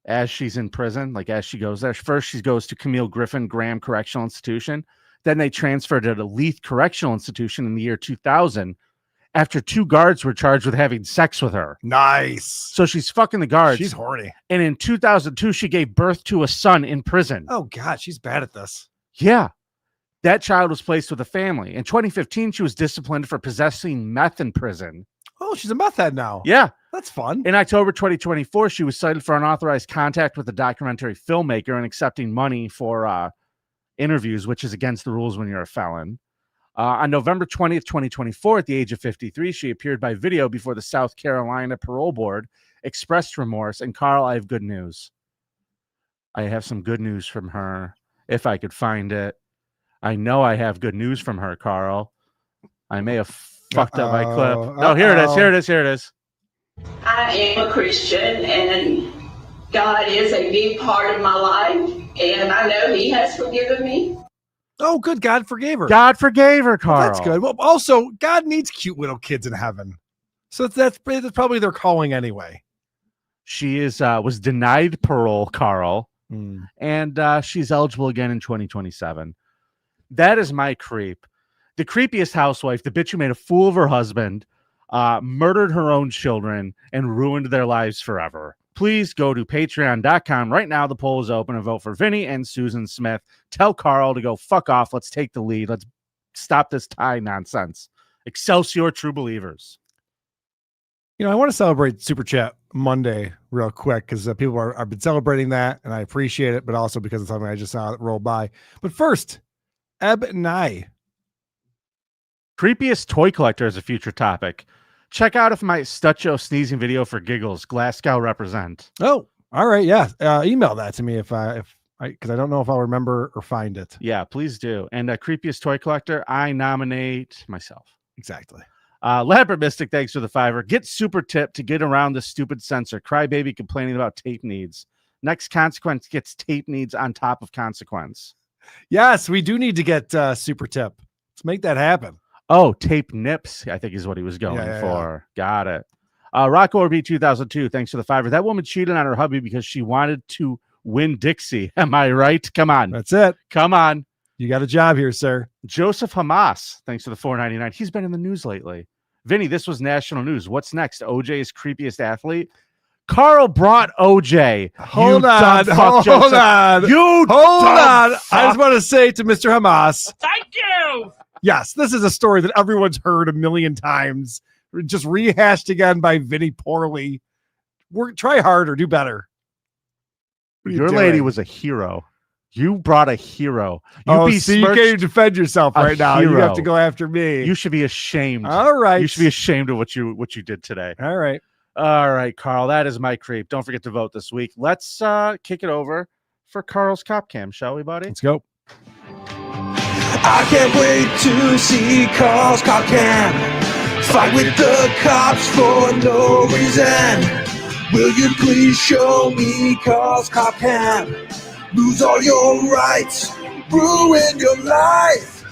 as she's in prison, like as she goes there, first she goes to Camille Griffin Graham Correctional Institution. Then they transferred her to Leith Correctional Institution in the year 2000 after 2 guards were charged with having sex with her. Nice. So she's fucking the guards. She's horny. And in 2002, she gave birth to a son in prison. Oh, God, she's bad at this. Yeah. That child was placed with a family. In 2015, she was disciplined for possessing meth in prison. Oh, she's a meth head now. Yeah. That's fun. In October 2024, she was cited for unauthorized contact with a documentary filmmaker and accepting money for interviews, which is against the rules when you're a felon. On November 20th, 2024, at the age of 53, she appeared by video before the South Carolina Parole Board, expressed remorse, and Karl, I have good news. I have some good news from her, if I could find it. I know I have good news from her, Karl. I may have fucked up my clip. No, here it is. I am a Christian, and God is a big part of my life, and I know He has forgiven me. Oh, good. God forgave her. God forgave her, Karl. Well, that's good. Well, also, God needs cute little kids in heaven. So that's probably their calling anyway. She was denied parole, Karl, and she's eligible again in 2027. That is my creep. The creepiest housewife, the bitch who made a fool of her husband, murdered her own children, and ruined their lives forever. Please go to patreon.com right now. The poll is open and vote for Vinnie and Susan Smith. Tell Karl to go fuck off. Let's take the lead. Let's stop this tie nonsense. Excelsior, true believers. You know, I want to celebrate Super Chat Monday real quick because people have been celebrating that, and I appreciate it, but also because it's something I just saw it roll by. But first, Eb Nye. Creepiest toy collector is a future topic. Check out if my Stutcho sneezing video for giggles. Glasgow represent. Oh, all right. Yeah. Email that to me if I because I don't know if I'll remember or find it. Yeah, please do. And creepiest toy collector, I nominate myself. Exactly. Lambert Mystic, thanks for the $5. Get super tip to get around the stupid censor. Crybaby complaining about tape needs. Next consequence gets tape needs on top of consequence. Yes, we do need to get super tip. Let's make that happen. Oh, tape nips, I think is what he was going for. Yeah. Got it. Rocco RB 2002, thanks for the $5. That woman cheated on her hubby because she wanted to win Dixie. Am I right? Come on. That's it. Come on. You got a job here, sir. Joseph Hamas, thanks for the $4.99. He's been in the news lately. Vinny, this was national news. What's next? OJ's creepiest athlete? Karl brought OJ. Hold on. You hold on. I just want to say to Mr. Hamas. Thank you. Yes, this is a story that everyone's heard a million times. Just rehashed again by Vinny poorly. Try harder, do better. Your lady was a hero. You brought a hero. You can't even defend yourself right now. You have to go after me. You should be ashamed. All right. You should be ashamed of what you did today. All right. All right, Karl. That is my creep. Don't forget to vote this week. Let's kick it over for Karl's Cop Cam, shall we, buddy? Let's go. I can't wait to see Karl's Cop Cam. Fight with the cops for no reason. Will you please show me Karl's Cop Cam? Lose all your rights, ruin your life.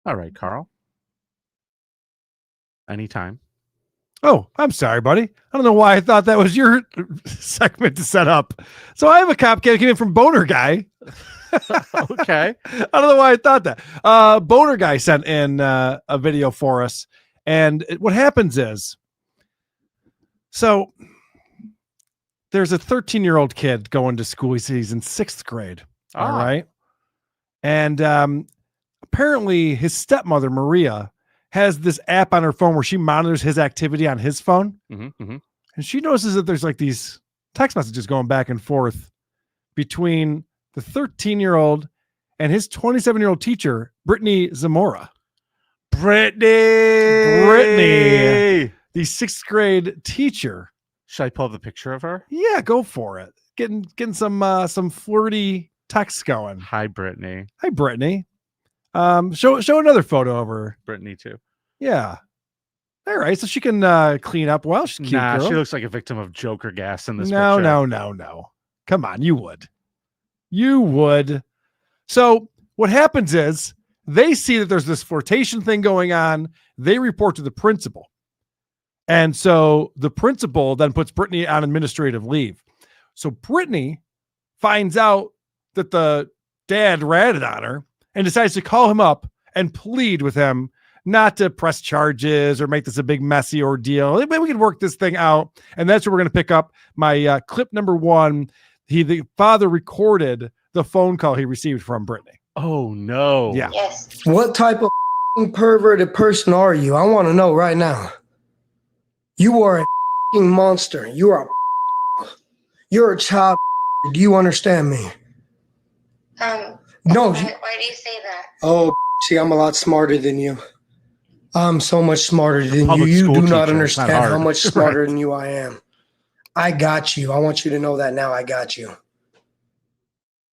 All right, Karl. Anytime. Oh, I'm sorry, buddy. I don't know why I thought that was your segment to set up. So I have a cop cam came in from Boner Guy. Okay. I don't know why I thought that. Boner Guy sent in a video for us. And what happens is, so there's a 13-year-old kid going to school. He's in 6th grade. All right. And apparently his stepmother, Maria, has this app on her phone where she monitors his activity on his phone. And she notices that there's like these text messages going back and forth between the 13-year-old and his 27-year-old teacher, Brittany Zamora. Brittany, the 6th grade teacher. Should I pull up the picture of her? Yeah, go for it. Getting some flirty texts going. Hi, Brittany. Hi, Brittany. Show another photo of her. Brittany too. Yeah. All right, so she can clean up well. She's a cute girl. She looks like a victim of Joker gas in this picture. No. Come on, you would. You would. So what happens is they see that there's this flirtation thing going on. They report to the principal. And so the principal then puts Brittany on administrative leave. So Brittany finds out that the dad ratted on her and decides to call him up and plead with him not to press charges or make this a big messy ordeal. Maybe we can work this thing out. And that's where we're going to pick up my clip number 1. The father recorded the phone call he received from Brittany. Oh, no. Yeah. Yes. What type of perverted person are you? I want to know right now. You are a monster. You're a child. Do you understand me? No. Why do you say that? Oh, see, I'm a lot smarter than you. I'm so much smarter than you. You do not understand how much smarter than you I am. I got you. I want you to know that now. I got you.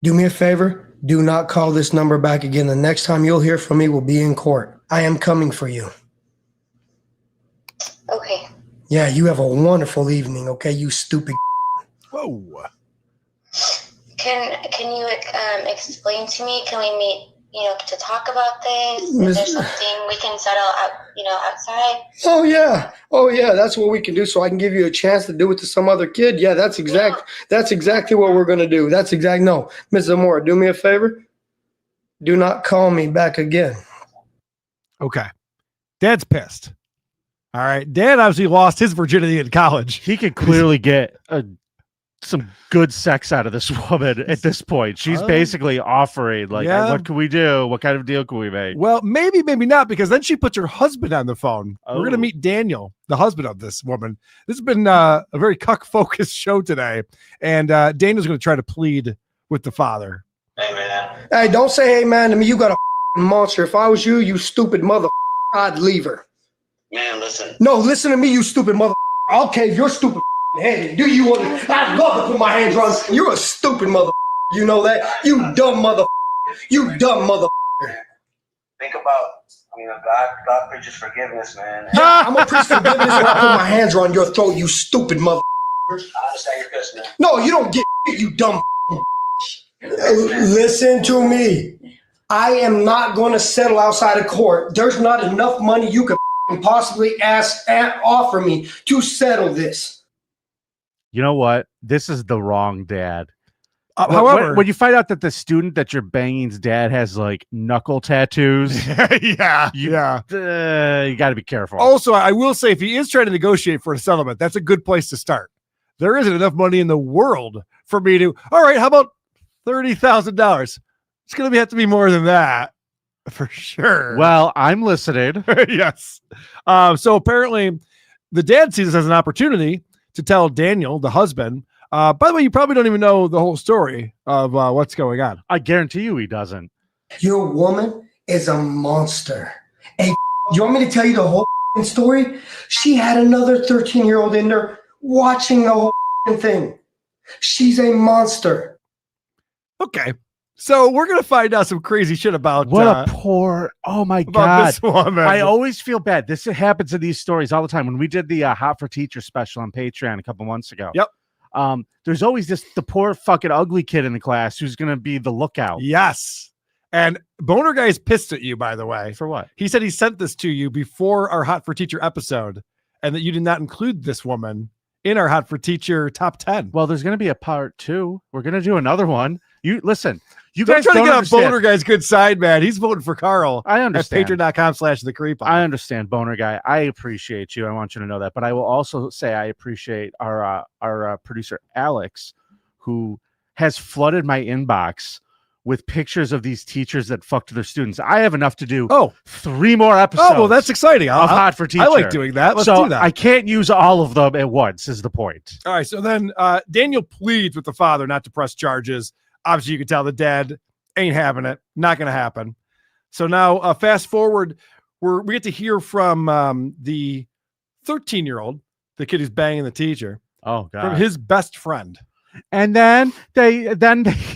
Do me a favor. Do not call this number back again. The next time you'll hear from me will be in court. I am coming for you. Okay. Yeah, you have a wonderful evening, okay, you stupid. Whoa. Can you explain to me? Can we meet, to talk about this? Is there something we can settle out, outside? Oh yeah, that's what we can do. So I can give you a chance to do it to some other kid. Yeah, that's exactly what we're gonna do. No, Ms. Zamora, do me a favor. Do not call me back again. Okay. Dad's pissed. All right. Dad obviously lost his virginity in college. He could clearly get some good sex out of this woman at this point. She's basically offering, like, what can we do? What kind of deal can we make? Well, maybe not, because then she puts her husband on the phone. We're going to meet Daniel, the husband of this woman. This has been a very cuck-focused show today, and Daniel's going to try to plead with the father. Hey, man. Hey, don't say hey, man to me. You got a monster. If I was you, you stupid mother, I'd leave her. Man, listen. No, listen to me, you stupid mother. I'll cave your stupid head. Do you want to? I'd love to put my hands on you. You're a stupid mother. You know that? You dumb mother. You dumb mother. Think about, God preaches forgiveness, man. Yeah, I'm a preach forgiveness when I put my hands on your throat, you stupid mother. I understand your pissed, man. No, you don't get you dumb. Listen to me. I am not going to settle outside of court. There's not enough money you could possibly offer me to settle this. You know what? This is the wrong dad. However, when you find out that the student that you're banging's dad has like knuckle tattoos, you got to be careful. Also, I will say, if he is trying to negotiate for a settlement, that's a good place to start. There isn't enough money in the world for me to. All right, how about $30,000? It's going to have to be more than that. For sure. Well, I'm listening. Yes. So apparently the dad sees this as an opportunity to tell Daniel, the husband. By the way, you probably don't even know the whole story of what's going on. I guarantee you he doesn't. Your woman is a monster. Hey, you want me to tell you the whole story? She had another 13-year-old in there watching the whole thing. She's a monster. Okay. So we're going to find out some crazy shit about oh my God. This woman. I always feel bad. This happens in these stories all the time. When we did the Hot for Teacher special on Patreon a couple months ago. Yep. There's always the poor fucking ugly kid in the class who's going to be the lookout. Yes. And Boner Guy's pissed at you, by the way. For what? He said he sent this to you before our Hot for Teacher episode and that you did not include this woman in our Hot for Teacher top 10. Well, there's going to be a part 2. We're going to do another one. You listen. You Don't guys try to don't get on understand. Boner Guy's good side, man. He's voting for Karl. I understand. At patreon.com/thecreepoff. I understand, Boner Guy. I appreciate you. I want you to know that. But I will also say I appreciate our producer, Alex, who has flooded my inbox with pictures of these teachers that fucked their students. I have enough to do. 3 more episodes. Oh, well, that's exciting. Of Hot for Teacher. I like doing that. Let's so do that. I can't use all of them at once is the point. All right. So then Daniel pleads with the father not to press charges. Obviously, you can tell the dad ain't having it. Not going to happen. So now fast forward, we get to hear from the 13-year-old, the kid who's banging the teacher. Oh, God. From his best friend. And then they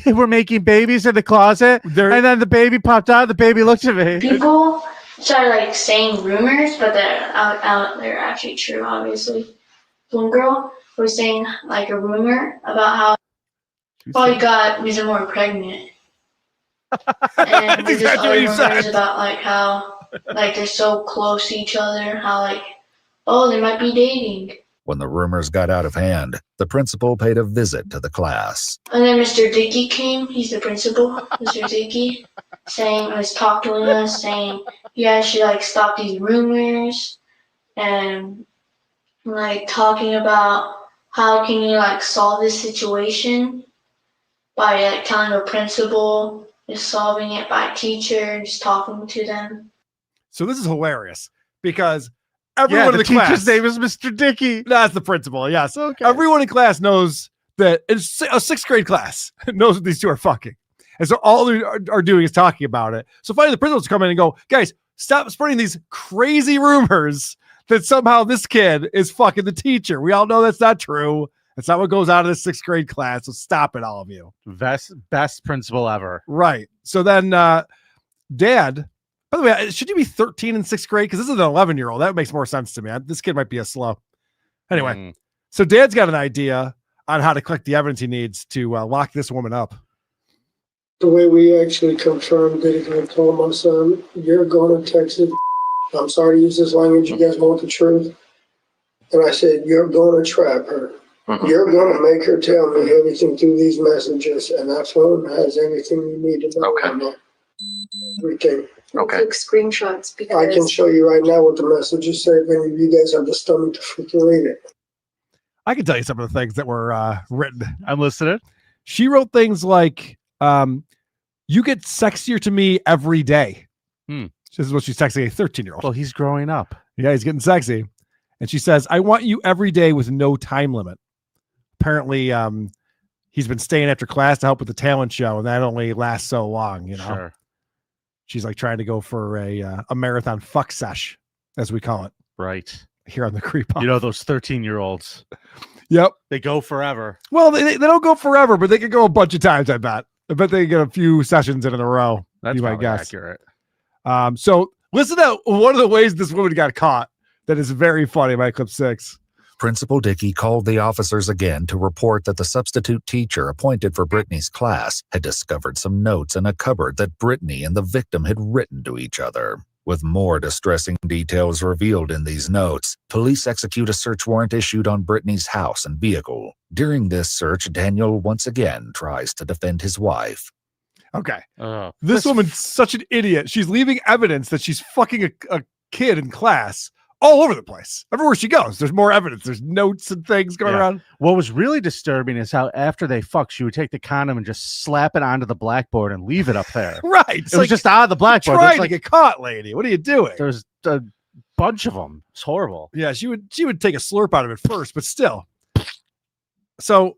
were making babies in the closet, and then the baby popped out. The baby looked at me. People started like saying rumors, but they're actually true. Obviously, one girl was saying like a rumor about how probably got Ms. Moore pregnant, and there's just other rumors about like how like they're so close to each other, how like they might be dating. When the rumors got out of hand, the principal paid a visit to the class. And then Mr. Dickey came. He's the principal, Mr. Dickey, was talking to us, saying you guys should like stop these rumors, and like talking about how can you like solve this situation by like telling the principal, just solving it by teacher, just talking to them. So this is hilarious because everyone in the class. Teacher's name is Mr. Dickey. That's the principal. Yes. Okay. Everyone in class knows that it's a 6th grade class knows that these two are fucking. And so all they are doing is talking about it. So finally the principals come in and go, guys, stop spreading these crazy rumors that somehow this kid is fucking the teacher. We all know that's not true. That's not what goes out of the 6th grade class. So stop it, all of you. Best principal ever. Right. So then Dad, by the way, should you be 13 in 6th grade? Because this is an 11-year-old. That makes more sense to me. This kid might be a slow. Anyway, so Dad's got an idea on how to collect the evidence he needs to lock this woman up. The way we actually confirmed it, I told my son, you're going to Texas. I'm sorry to use this language. You guys want the truth? And I said, you're going to trap her. You're going to make her tell me everything through these messages. And that phone has everything you need to know. Okay. Everything. Okay. Took screenshots because I can show you right now what the messages say. If any of you guys have the stomach to freaking read it. I can tell you some of the things that were written. I'm listening. She wrote things like, you get sexier to me every day. This is what she's texting a 13-year-old. Well, he's growing up. Yeah, he's getting sexy. And she says, I want you every day with no time limit. Apparently, he's been staying after class to help with the talent show, and that only lasts so long, you know? Sure. She's like trying to go for a marathon fuck sesh, as we call it. Right. Here on the Creep Off. You know, those 13-year-olds. Yep. They go forever. Well, they don't go forever, but they could go a bunch of times, I bet. I bet they get a few sessions in a row. That's you might guess. accurate. So listen to one of the ways this woman got caught that is very funny by clip 6. Principal Dickey called the officers again to report that the substitute teacher appointed for Brittany's class had discovered some notes in a cupboard that Brittany and the victim had written to each other. With more distressing details revealed in these notes, police execute a search warrant issued on Brittany's house and vehicle. During this search, Daniel once again tries to defend his wife. Okay. This woman's such an idiot. She's leaving evidence that she's fucking a kid in class all over the place. Everywhere she goes, there's more evidence. There's notes and things going around. What was really disturbing is how after they fuck, she would take the condom and just slap it onto the blackboard and leave it up there. Right. It was just out of the blackboard. Trying to get caught, lady. What are you doing? There's a bunch of them. It's horrible. Yeah, she would take a slurp out of it first, but still. So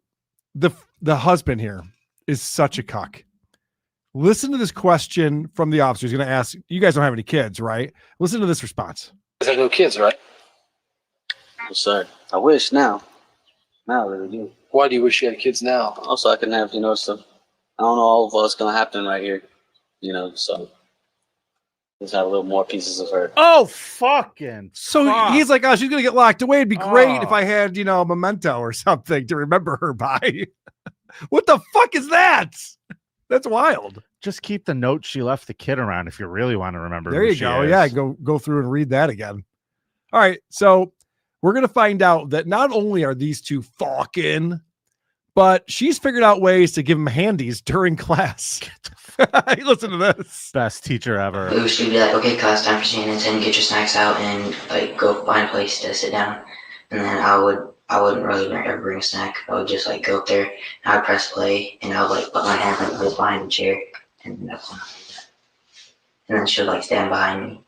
the husband here is such a cuck. Listen to this question from the officer. He's going to ask, you guys don't have any kids, right? Listen to this response. You guys have no kids, right? No, sir. I wish now. Now I really do. Why do you wish you had kids now? Also, I can have, stuff. I don't know all of what's going to happen right here, so just have a little more pieces of her. Oh, fucking. So fuck. He's like, oh, she's going to get locked away. It'd be great if I had, a memento or something to remember her by. What the fuck is that? That's wild. Just keep the note she left the kid around if you really want to remember. There you go. Yeah, go through and read that again. All right, so we're gonna find out that not only are these two fucking, but she's figured out ways to give them handies during class. Listen to this. Best teacher ever. She would be like, "Okay, class, time for singing. Get your snacks out and go find a place to sit down." And then I wouldn't really ever bring a snack. I would just go up there and I'd press play and I would put my hand behind the chair and that's when I do that. And then she'll like stand behind me.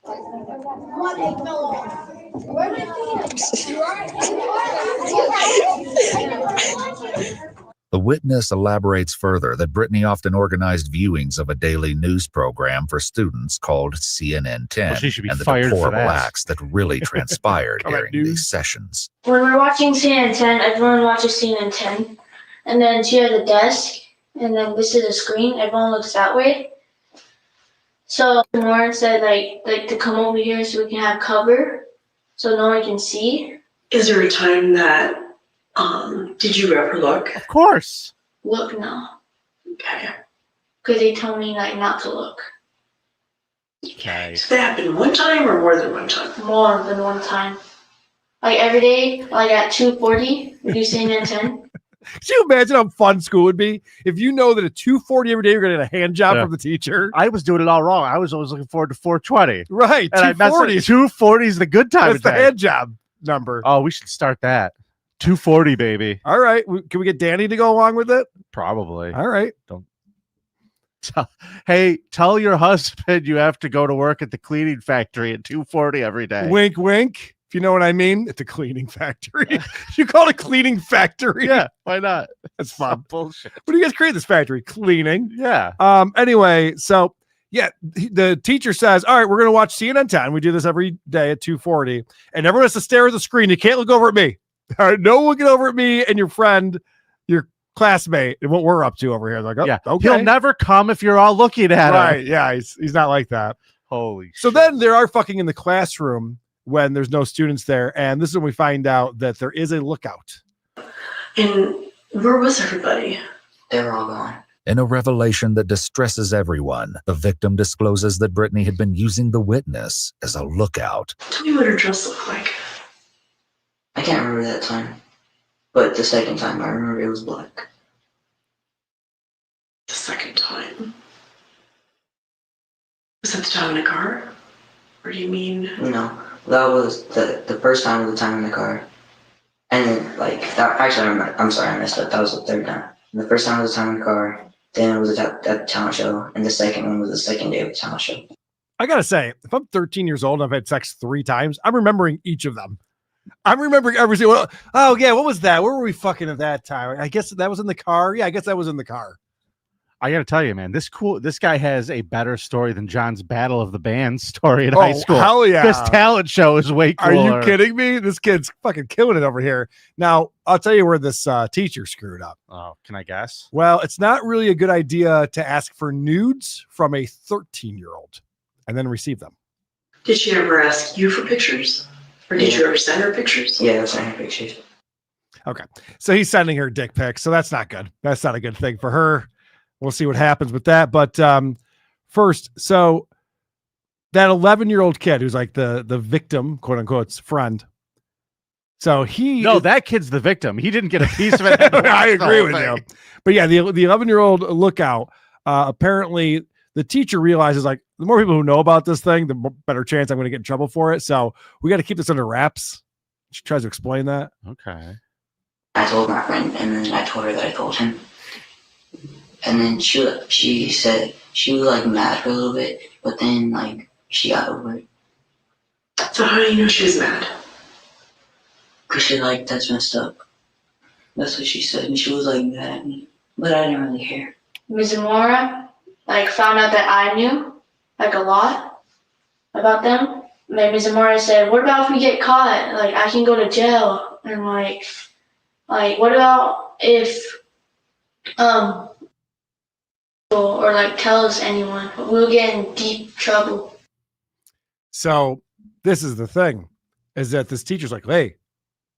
The witness elaborates further that Brittany often organized viewings of a daily news program for students called CNN 10 she should be and the fired for deplorable that. acts that really transpired during these sessions. When we're watching CNN 10, everyone watches CNN 10. And then she has a desk, and then this is a screen. Everyone looks that way. So Lauren said like to come over here so we can have cover, so no one can see. Is there a time that did you ever look? Of course. Look now, Okay. because they told me like not to look. Okay. So that happened one time or more than one time? More than one time. Like every day, like at 2:40, we do CNN 10. Could you imagine how fun school would be if you know that at 2:40 every day you're going to get a hand job from the teacher? I was doing it all wrong. I was always looking forward to 4:20. Right. And I messed up. 2:40 is the good time. That's the hand job number. Oh, we should start that. 2:40, baby. All right. Can we get Danny to go along with it? Probably. All right. Don't. Hey, tell your husband you have to go to work at the cleaning factory at 2:40 every day. Wink, wink. If you know what I mean, it's a cleaning factory. You call it a cleaning factory? Yeah, why not? That's fun. Bullshit. What do you guys create this factory? Cleaning. Yeah. Anyway, so yeah, the teacher says, all right, we're going to watch CNN 10. We do this every day at 2:40. And everyone has to stare at the screen. You can't look over at me. All right, no one looking over at me and your friend, your classmate, and what we're up to over here. Like, oh, yeah. okay. He'll never come if you're all looking at him. Right. Yeah, he's not like that. Holy So then there are fucking in the classroom when there's no students there. And this is when we find out that there is a lookout. And where was everybody? They were all gone. In a revelation that distresses everyone, the victim discloses that Brittany had been using the witness as a lookout. Tell me what her dress looked like. I can't remember that time, but the second time I remember it was black. The second time? Was that the time in the car? Or do you mean? No, that was the first time of the time in the car. And then, like, that, actually, I'm sorry, I messed up. That was the third time. And the first time was the time in the car, then it was at the talent show, and the second one was the second day of the talent show. I got to say, if I'm 13 years old and I've had sex 3 times, I'm remembering each of them. I'm remembering every single one. Oh, yeah, what was that? Where were we fucking at that time? I guess that was in the car. Yeah, I guess that was in the car. I got to tell you, man, this guy has a better story than John's Battle of the Bands story in high school. Hell yeah. This talent show is way cooler. Are you kidding me? This kid's fucking killing it over here. Now, I'll tell you where this teacher screwed up. Oh, can I guess? Well, it's not really a good idea to ask for nudes from a 13-year-old and then receive them. Did she ever ask you for pictures? Or did you ever send her pictures? Yeah, I sent her pictures. Okay. So he's sending her dick pics. So that's not good. That's not a good thing for her. We'll see what happens with that. But first, so that 11-year-old kid who's like the victim, quote unquote, friend. So that kid's the victim. He didn't get a piece of it. I agree with you. But yeah, the 11-year-old lookout, apparently the teacher realizes like the more people who know about this thing, the better chance I'm going to get in trouble for it. So we got to keep this under wraps. She tries to explain that. Okay. I told my friend, and then I told her that I told him. And then she said she was like mad for a little bit, but then like she got over it. So how do you know she was mad? Cause she's like, that's messed up. That's what she said, and she was like mad at me, but I didn't really care. Ms. Mora like found out that I knew like a lot about them. Like Ms. Mora said, "What about if we get caught? Like I can go to jail." And like what about if or like tell us anyone? We'll get in deep trouble. So this is the thing, is that this teacher's like, hey,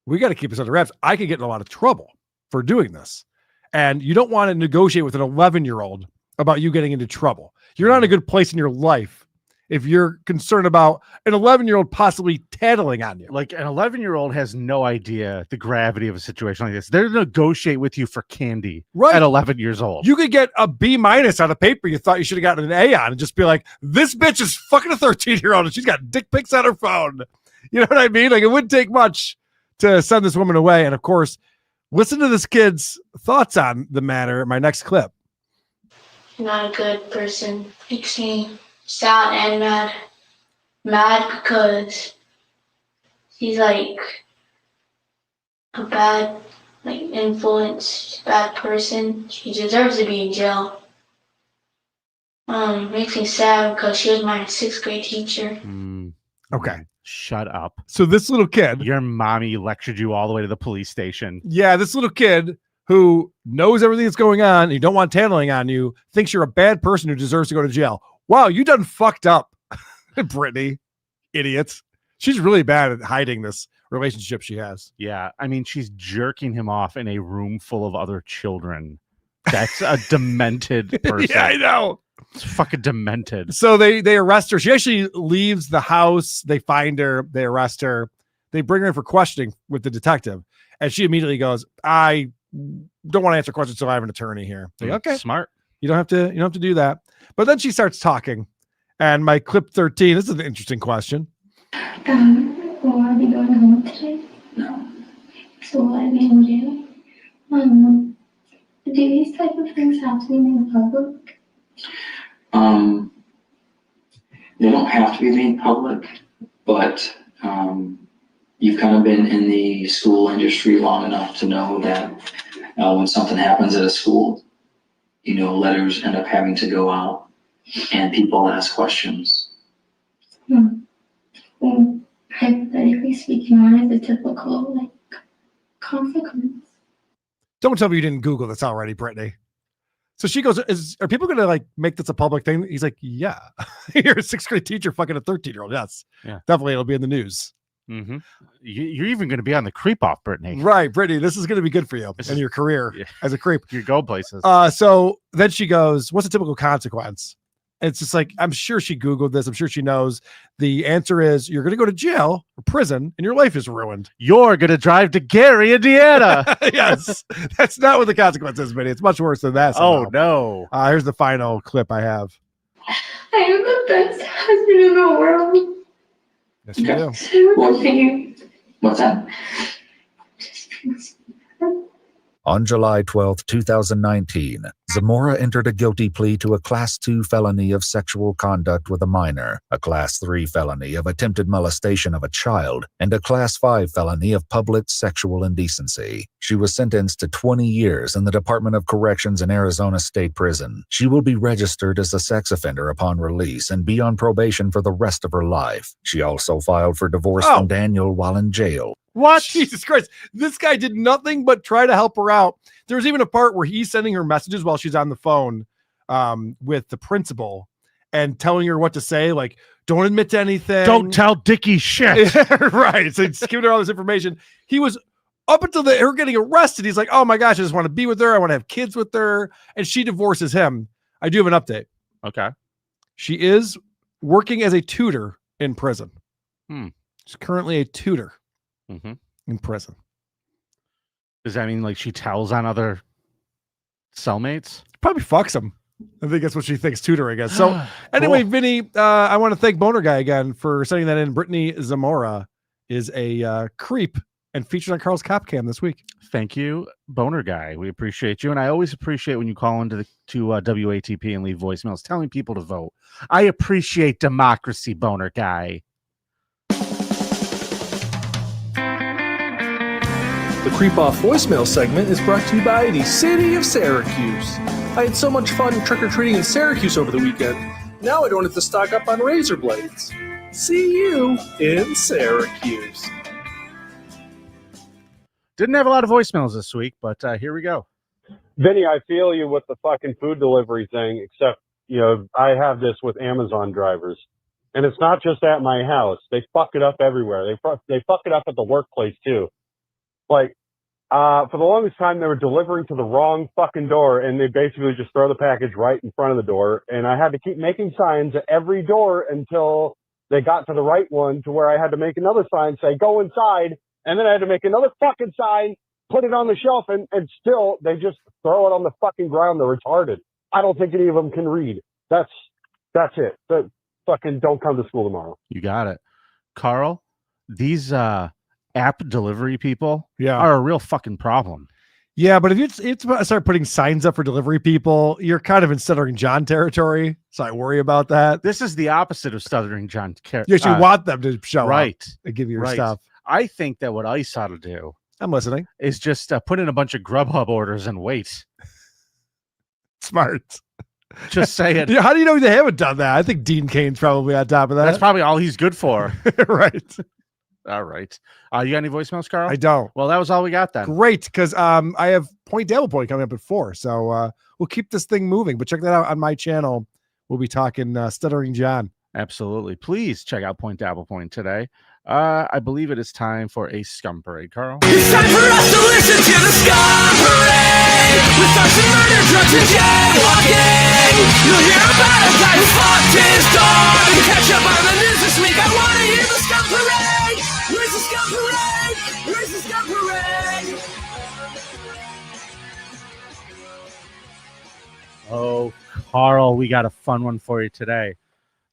we got to keep this under wraps. I could get in a lot of trouble for doing this. And you don't want to negotiate with an 11-year-old about you getting into trouble. You're not in a good place in your life if you're concerned about an 11-year-old possibly tattling on you. Like an 11-year-old has no idea the gravity of a situation like this. They're negotiate with you for candy at 11 years old. You could get a B- on a paper you thought you should have gotten an A on and just be like, this bitch is fucking a 13-year-old and she's got dick pics on her phone. You know what I mean? Like it wouldn't take much to send this woman away. And of course, listen to this kid's thoughts on the matter in my next clip. not a good person. Makes me sad and mad. Mad because she's like a bad influence, bad person. She deserves to be in jail. Makes me sad because she was my 6th grade teacher. Okay. Shut up. So this little kid, your mommy lectured you all the way to the police station. Yeah, this little kid who knows everything that's going on, and you don't want tattling on you, thinks you're a bad person who deserves to go to jail. Wow, you done fucked up, Brittany. Idiots. She's really bad at hiding this relationship she has. Yeah, I mean, she's jerking him off in a room full of other children. That's a demented person. Yeah, I know. It's fucking demented. So they arrest her. She actually leaves the house. They find her. They arrest her. They bring her in for questioning with the detective. And she immediately goes, I don't want to answer questions until I have an attorney here. Like, okay. Smart. You don't have to do that. But then she starts talking. And my clip 13, this is an interesting question. Will I be going home today? No. So will I be in jail? Do these type of things have to be made public? They don't have to be made public, but you've kind of been in the school industry long enough to know that when something happens at a school, letters end up having to go out and people ask questions. Well, hypothetically speaking, what is a typical consequence? Don't tell me you didn't Google this already, Brittany. So she goes, are people going to make this a public thing? He's like, yeah. You're a 6th grade teacher fucking a 13-year-old. Yes. Yeah. Definitely it'll be in the news. Mm-hmm. You're even going to be on the creep off, Brittany. Right, Brittany. This is going to be good for you and your career as a creep. You go places. So then she goes, what's a typical consequence? It's just like, I'm sure she Googled this. I'm sure she knows. The answer is you're going to go to jail or prison and your life is ruined. You're going to drive to Gary, Indiana. Yes. That's not what the consequence is, Vinny. It's much worse than that. Oh, no. Here's the final clip I have. I am the best husband in the world. Yes, you do. What's that? On July 12, 2019, Zamora entered a guilty plea to a Class 2 felony of sexual conduct with a minor, a Class 3 felony of attempted molestation of a child, and a Class 5 felony of public sexual indecency. She was sentenced to 20 years in the Department of Corrections in Arizona State Prison. She will be registered as a sex offender upon release and be on probation for the rest of her life. She also filed for divorce from Daniel while in jail. What? Jesus Christ. This guy did nothing but try to help her out. There was even a part where he's sending her messages while she's on the phone with the principal and telling her what to say. Like, don't admit to anything. Don't tell Dickie shit. Right. So he's giving her all this information. He was up until her getting arrested. He's like, oh my gosh, I just want to be with her. I want to have kids with her. And she divorces him. I do have an update. Okay. She is working as a tutor in prison. She's currently a tutor. In prison. Does that mean she tells on other cellmates? Probably fucks them. I think that's what she thinks tutoring is. So anyway, Vinny, I want to thank Boner Guy again for sending that in. Brittany Zamora is a creep and featured on Carl's Cop Cam this week. Thank you, Boner Guy. We appreciate you. And I always appreciate when you call into WATP and leave voicemails telling people to vote. I appreciate democracy, Boner Guy. The Creep Off voicemail segment is brought to you by the city of Syracuse. I had so much fun trick-or-treating in Syracuse over the weekend. Now I don't have to stock up on razor blades. See you in Syracuse. Didn't have a lot of voicemails this week, but here we go. Vinny, I feel you with the fucking food delivery thing, except, I have this with Amazon drivers. And it's not just at my house. They fuck it up everywhere. They fuck it up at the workplace, too. For the longest time, they were delivering to the wrong fucking door, and they basically just throw the package right in front of the door. And I had to keep making signs at every door until they got to the right one, to where I had to make another sign say, go inside. And then I had to make another fucking sign, put it on the shelf, and still, they just throw it on the fucking ground. They're retarded. I don't think any of them can read. That's it. Fucking don't come to school tomorrow. You got it. Carl, these app delivery people are a real fucking problem. Yeah, but if you start putting signs up for delivery people, you're kind of in Stuttering John territory. So I worry about that. This is the opposite of Stuttering John. You actually want them to show right up and give you your stuff. I think that what ICE ought to do, I'm listening, is just put in a bunch of Grubhub orders and wait. Smart. Just say it. How do you know they haven't done that? I think Dean Kane's probably on top of that. That's probably all he's good for. Right. All right. You got any voicemails, Carl? I don't. Well, that was all we got then. Great, because I have Point Dabble Point coming up at 4, so we'll keep this thing moving. But check that out on my channel. We'll be talking Stuttering John. Absolutely. Please check out Point Dabble Point today. I believe it is time for a scum parade, Carl. It's time for us to listen to the scum parade. With thoughts of murder, drugs, and jaywalking. You'll hear about a guy who fucked his dog. And catch up on the news this week. I want to hear the scum parade. Where's the scum parade? Where's the scum parade? Oh, Carl, we got a fun one for you today.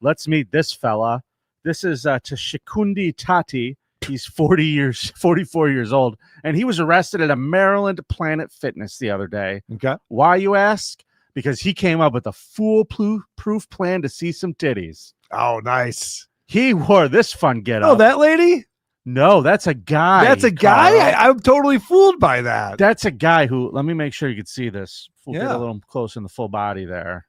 Let's meet this fella. This is Tashikundi Tati. He's 44 years old, and he was arrested at a Maryland Planet Fitness the other day. Okay. Why, you ask? Because he came up with a foolproof plan to see some titties. Oh, nice. He wore this fun getup. Oh, that lady? No, that's a guy. That's a guy? I'm totally fooled by that. That's a guy who, let me make sure you can see this. We'll get Yeah. a little close in the full body there.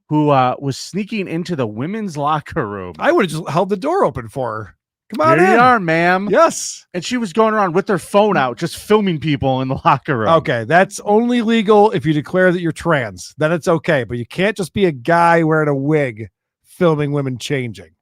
Who was sneaking into the women's locker room. I would have just held the door open for her. Come on Here in. you are, ma'am. Yes. And she was going around with her phone out, just filming people in the locker room. Okay, that's only legal if you declare that you're trans. Then it's okay, but you can't just be a guy wearing a wig filming women changing.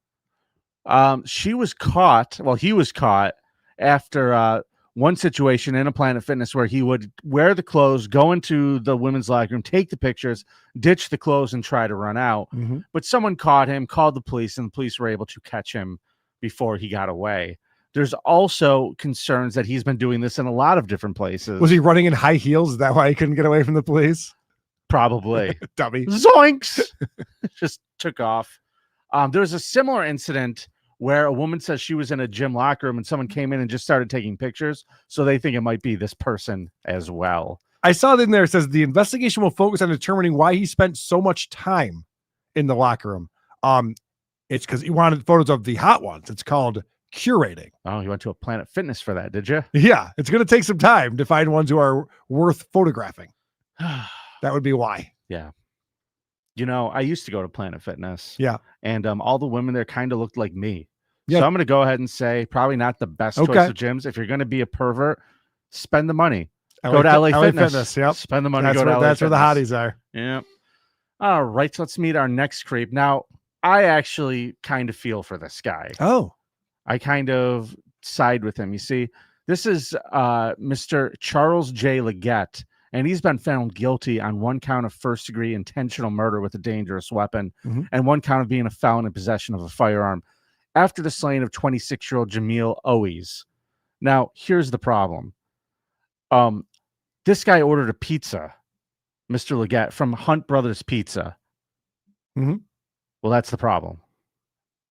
She was caught. Well, he was caught after one situation in a Planet Fitness where he would wear the clothes, go into the women's locker room, take the pictures, ditch the clothes, and try to run out. Mhm. But someone caught him, called the police, and the police were able to catch him before he got away. There's also concerns that he's been doing this in a lot of different places. Was he running in high heels? Is that why he couldn't get away from the police? Probably. Dummy. Zoinks! Just took off. There was a similar incident where a woman says she was in a gym locker room and someone came in and just started taking pictures. So they think it might be this person as well. I saw it in there. It says the investigation will focus on determining why he spent so much time in the locker room. It's because he wanted photos of the hot ones. It's called curating. Oh, you went to a Planet Fitness for that, did you? Yeah, it's going to take some time to find ones who are worth photographing. That would be why. Yeah. You know, I used to go to Planet Fitness. Yeah. And all the women there kind of looked like me. Yeah. So I'm going to go ahead and say probably not the best choice of gyms. If you're going to be a pervert, spend the money. Go to LA Fitness. Yep. Spend the money. That's Go to LA that's where the Fitness. hotties are. Yeah. All right. So let's meet our next creep. Now, I actually kind of feel for this guy. Oh. I kind of side with him. You see, this is Mr. Charles J. Leggett, and he's been found guilty on one count of first-degree intentional murder with a dangerous weapon and one count of being a felon in possession of a firearm after the slaying of 26-year-old Jamil Owies. Now, here's the problem. This guy ordered a pizza, Mr. Leggett, from Hunt Brothers Pizza. Mm-hmm. Well, that's the problem.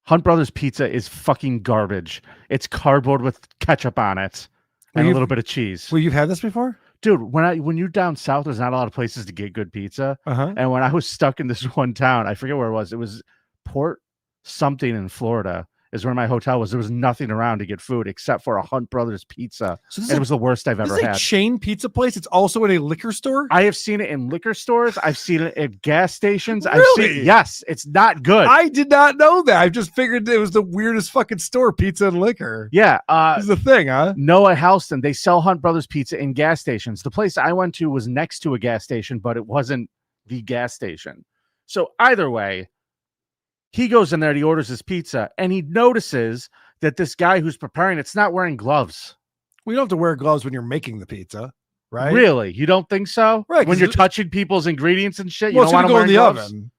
Hunt Brothers Pizza is fucking garbage. It's cardboard with ketchup on it and a little bit of cheese. Well, you've had this before? Dude, when you're down south, there's not a lot of places to get good pizza. And when I was stuck in this one town, I forget where it was Port something in Florida is where my hotel was. There was nothing around to get food except for a Hunt Brothers Pizza. So and it was the worst I've ever This is had. a chain pizza place. It's also in a liquor store. I have seen it in liquor stores. I've seen it at gas stations. Really? Yes, it's not good. I did not know that. I just figured it was the weirdest fucking store, pizza and liquor. Yeah. This is the thing, huh? Noah Halston, they sell Hunt Brothers Pizza in gas stations. The place I went to was next to a gas station, but it wasn't the gas station. So either way, he goes in there, he orders his pizza, and he notices that this guy who's preparing it's not wearing gloves. We don't have to wear gloves when you're making the pizza, right? Really? You don't think so? Right. When you're touching people's ingredients and shit, you Well, don't want to go wear in the gloves? oven.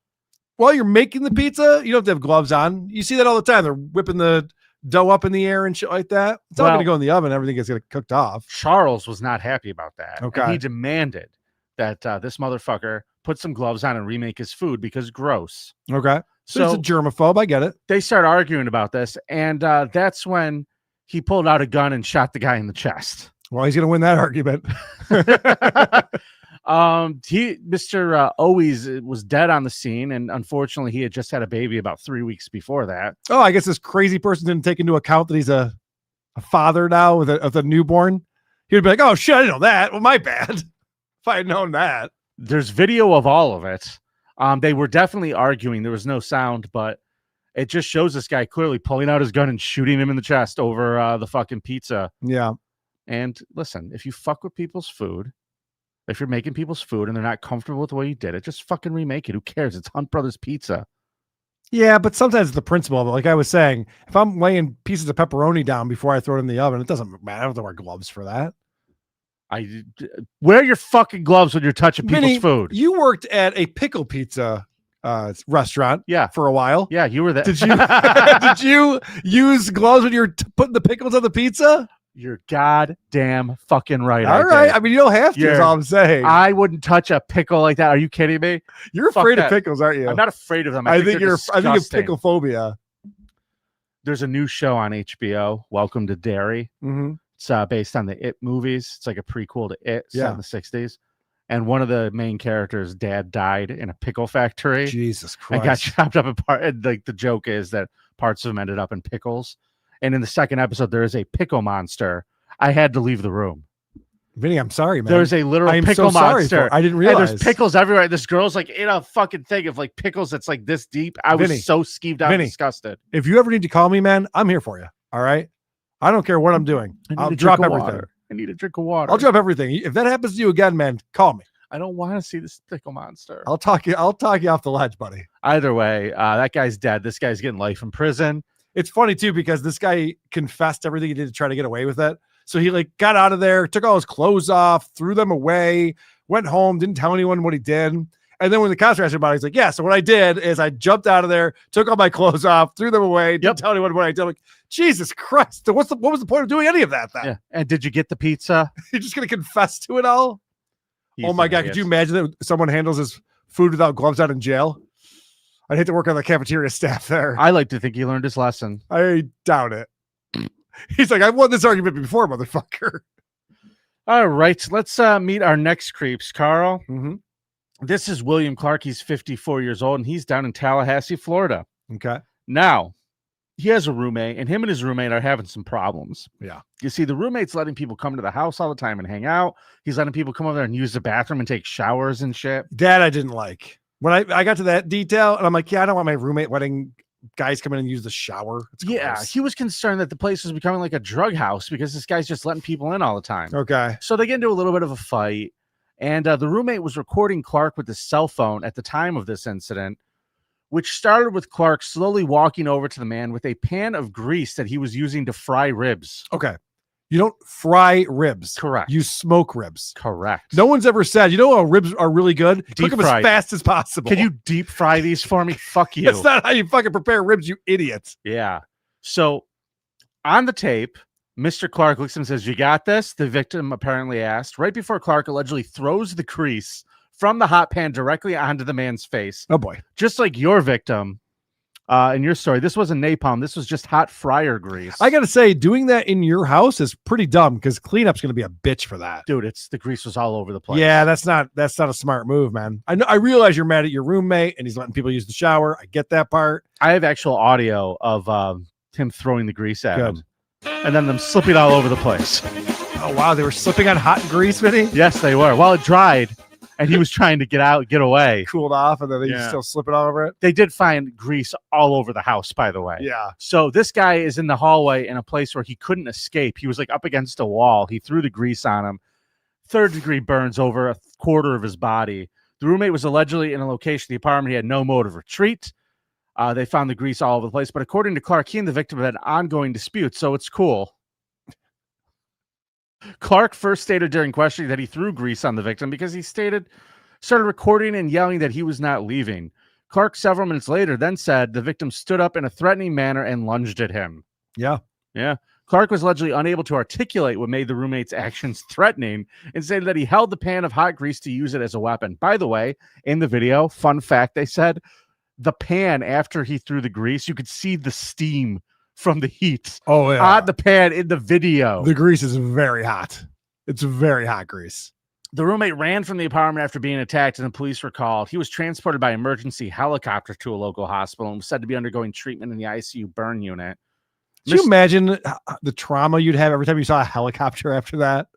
While you're making the pizza, you don't have to have gloves on. You see that all the time. They're whipping the dough up in the air and shit like that. It's all going to go in the oven. Everything gets cooked off. Charles was not happy about that. Okay. And he demanded that this motherfucker put some gloves on and remake his food because gross. Okay. So it's a germaphobe. I get it. They start arguing about this, and that's when he pulled out a gun and shot the guy in the chest. Well, he's gonna win that argument. Mr. Always was dead on the scene, and unfortunately, he had just had a baby about 3 weeks before that. Oh, I guess this crazy person didn't take into account that he's a father now with a newborn. He would be like, "Oh shit, I didn't know that. Well, my bad. If I had known that." There's video of all of it. They were definitely arguing. There was no sound, but it just shows this guy clearly pulling out his gun and shooting him in the chest over the fucking pizza. Yeah. And listen, if you fuck with people's food, if you're making people's food and they're not comfortable with the way you did it, just fucking remake it. Who cares? It's Hunt Brothers Pizza. Yeah, but sometimes it's the principle of it. Like I was saying, if I'm laying pieces of pepperoni down before I throw it in the oven, it doesn't matter. I don't have to wear gloves for that. Wear your fucking gloves when you're touching people's Vinny, food. You worked at a pickle pizza restaurant, for a while. Yeah, you were there. Did you did you use gloves when you were putting the pickles on the pizza? You're goddamn fucking right. All right. I mean, you don't have to. Is all I'm saying. I wouldn't touch a pickle like that. Are you kidding me? You're afraid of pickles, aren't you? I'm not afraid of them. I think you're. I think it's disgusting. pickle phobia. There's a new show on HBO, Welcome to Derry. Mm-hmm. It's based on the It movies. It's like a prequel to It, set Yeah. in the 60s. And one of the main characters' dad died in a pickle factory. Jesus And got Christ. chopped up apart. And like the joke is that parts of him ended up in pickles. And in the second episode, there is a pickle monster. I had to leave the room. Vinny, I'm sorry, man. There's a literal I am pickle so sorry monster. for it. I didn't And realize. there's pickles everywhere. This girl's like in a fucking thing of like pickles that's like this deep. I was Vinny, so skeeved out and Vinny, disgusted. If you ever need to call me, man, I'm here for you. All right. I don't care what I'm doing. I need I'll a drop drink of everything. water. I need a drink of water. I'll drop everything. If that happens to you again, man, call me. I don't want to see this pickle monster. I'll talk you off the ledge, buddy. Either way, that guy's dead. This guy's getting life in prison. It's funny too because this guy confessed everything he did to try to get away with it. So he like got out of there, took all his clothes off, threw them away, went home, didn't tell anyone what he did. And then when the cops asked him about it, he's like, "Yeah, so what I did is I jumped out of there, took all my clothes off, threw them away, didn't tell anyone what I did." I'm like, Jesus Christ, so what was the point of doing any of that then? Yeah. And did you get the pizza? You're just gonna confess to it all? He's Oh my an God, idiot. could you imagine that someone handles his food without gloves out in jail? I'd hate to work on the cafeteria staff there. I like to think he learned his lesson. I doubt it. He's like, I've won this argument before, motherfucker. All right, let's meet our next creeps, Carl. Mm-hmm. This is William Clark. He's 54 years old, and he's down in Tallahassee, Florida. Okay. Now, he has a roommate, and him and his roommate are having some problems. Yeah. You see, the roommate's letting people come to the house all the time and hang out. He's letting people come over there and use the bathroom and take showers and shit. That I didn't like. When I got to that detail, and I'm like, yeah, I don't want my roommate letting guys come in and use the shower. It's Yeah, gross. he was concerned that the place was becoming like a drug house because this guy's just letting people in all the time. Okay. So they get into a little bit of a fight, and the roommate was recording Clark with his cell phone at the time of this incident, which started with Clark slowly walking over to the man with a pan of grease that he was using to fry ribs. Okay. You don't fry ribs. Correct. You smoke ribs. Correct. No one's ever said, you know how ribs are really good? Deep Cook them as fried. fast as possible. Can you deep fry these for me? Fuck you. That's not how you fucking prepare ribs, you idiots. Yeah. So on the tape, Mr. Clark looks at him and says, "You got this?" The victim apparently asked, right before Clark allegedly throws the grease from the hot pan directly onto the man's face. Oh boy. Just like your victim in your story. This wasn't napalm. This was just hot fryer grease. I got to say, doing that in your house is pretty dumb because cleanup's going to be a bitch for that. Dude, the grease was all over the place. Yeah, that's not a smart move, man. I realize you're mad at your roommate and he's letting people use the shower. I get that part. I have actual audio of him throwing the grease at Good. him and then them slipping all over the place. Oh, wow. They were slipping on hot grease, Vinny? Yes, they were. Well, it dried and he was trying to get away. Cooled off and then they Yeah. still slip it all over it. They did find grease all over the house, by the way. Yeah. So this guy is in the hallway in a place where he couldn't escape. He was like up against a wall. He threw the grease on him. 3rd-degree burns over a quarter of his body. The roommate was allegedly in a location, the apartment. He had no mode of retreat. They found the grease all over the place. But according to Clark, he and the victim had an ongoing dispute. So it's cool. Clark first stated during questioning that he threw grease on the victim because he started recording and yelling that he was not leaving. Clark, several minutes later, then said the victim stood up in a threatening manner and lunged at him. Yeah. Yeah. Clark was allegedly unable to articulate what made the roommate's actions threatening and stated that he held the pan of hot grease to use it as a weapon. By the way, in the video, fun fact, they said the pan, after he threw the grease, you could see the steam from the heat on the pan in the video. The grease is very hot. It's very hot grease. The roommate ran from the apartment after being attacked, and the police were called. He was transported by emergency helicopter to a local hospital and was said to be undergoing treatment in the ICU burn unit. Can you imagine the trauma you'd have every time you saw a helicopter after that?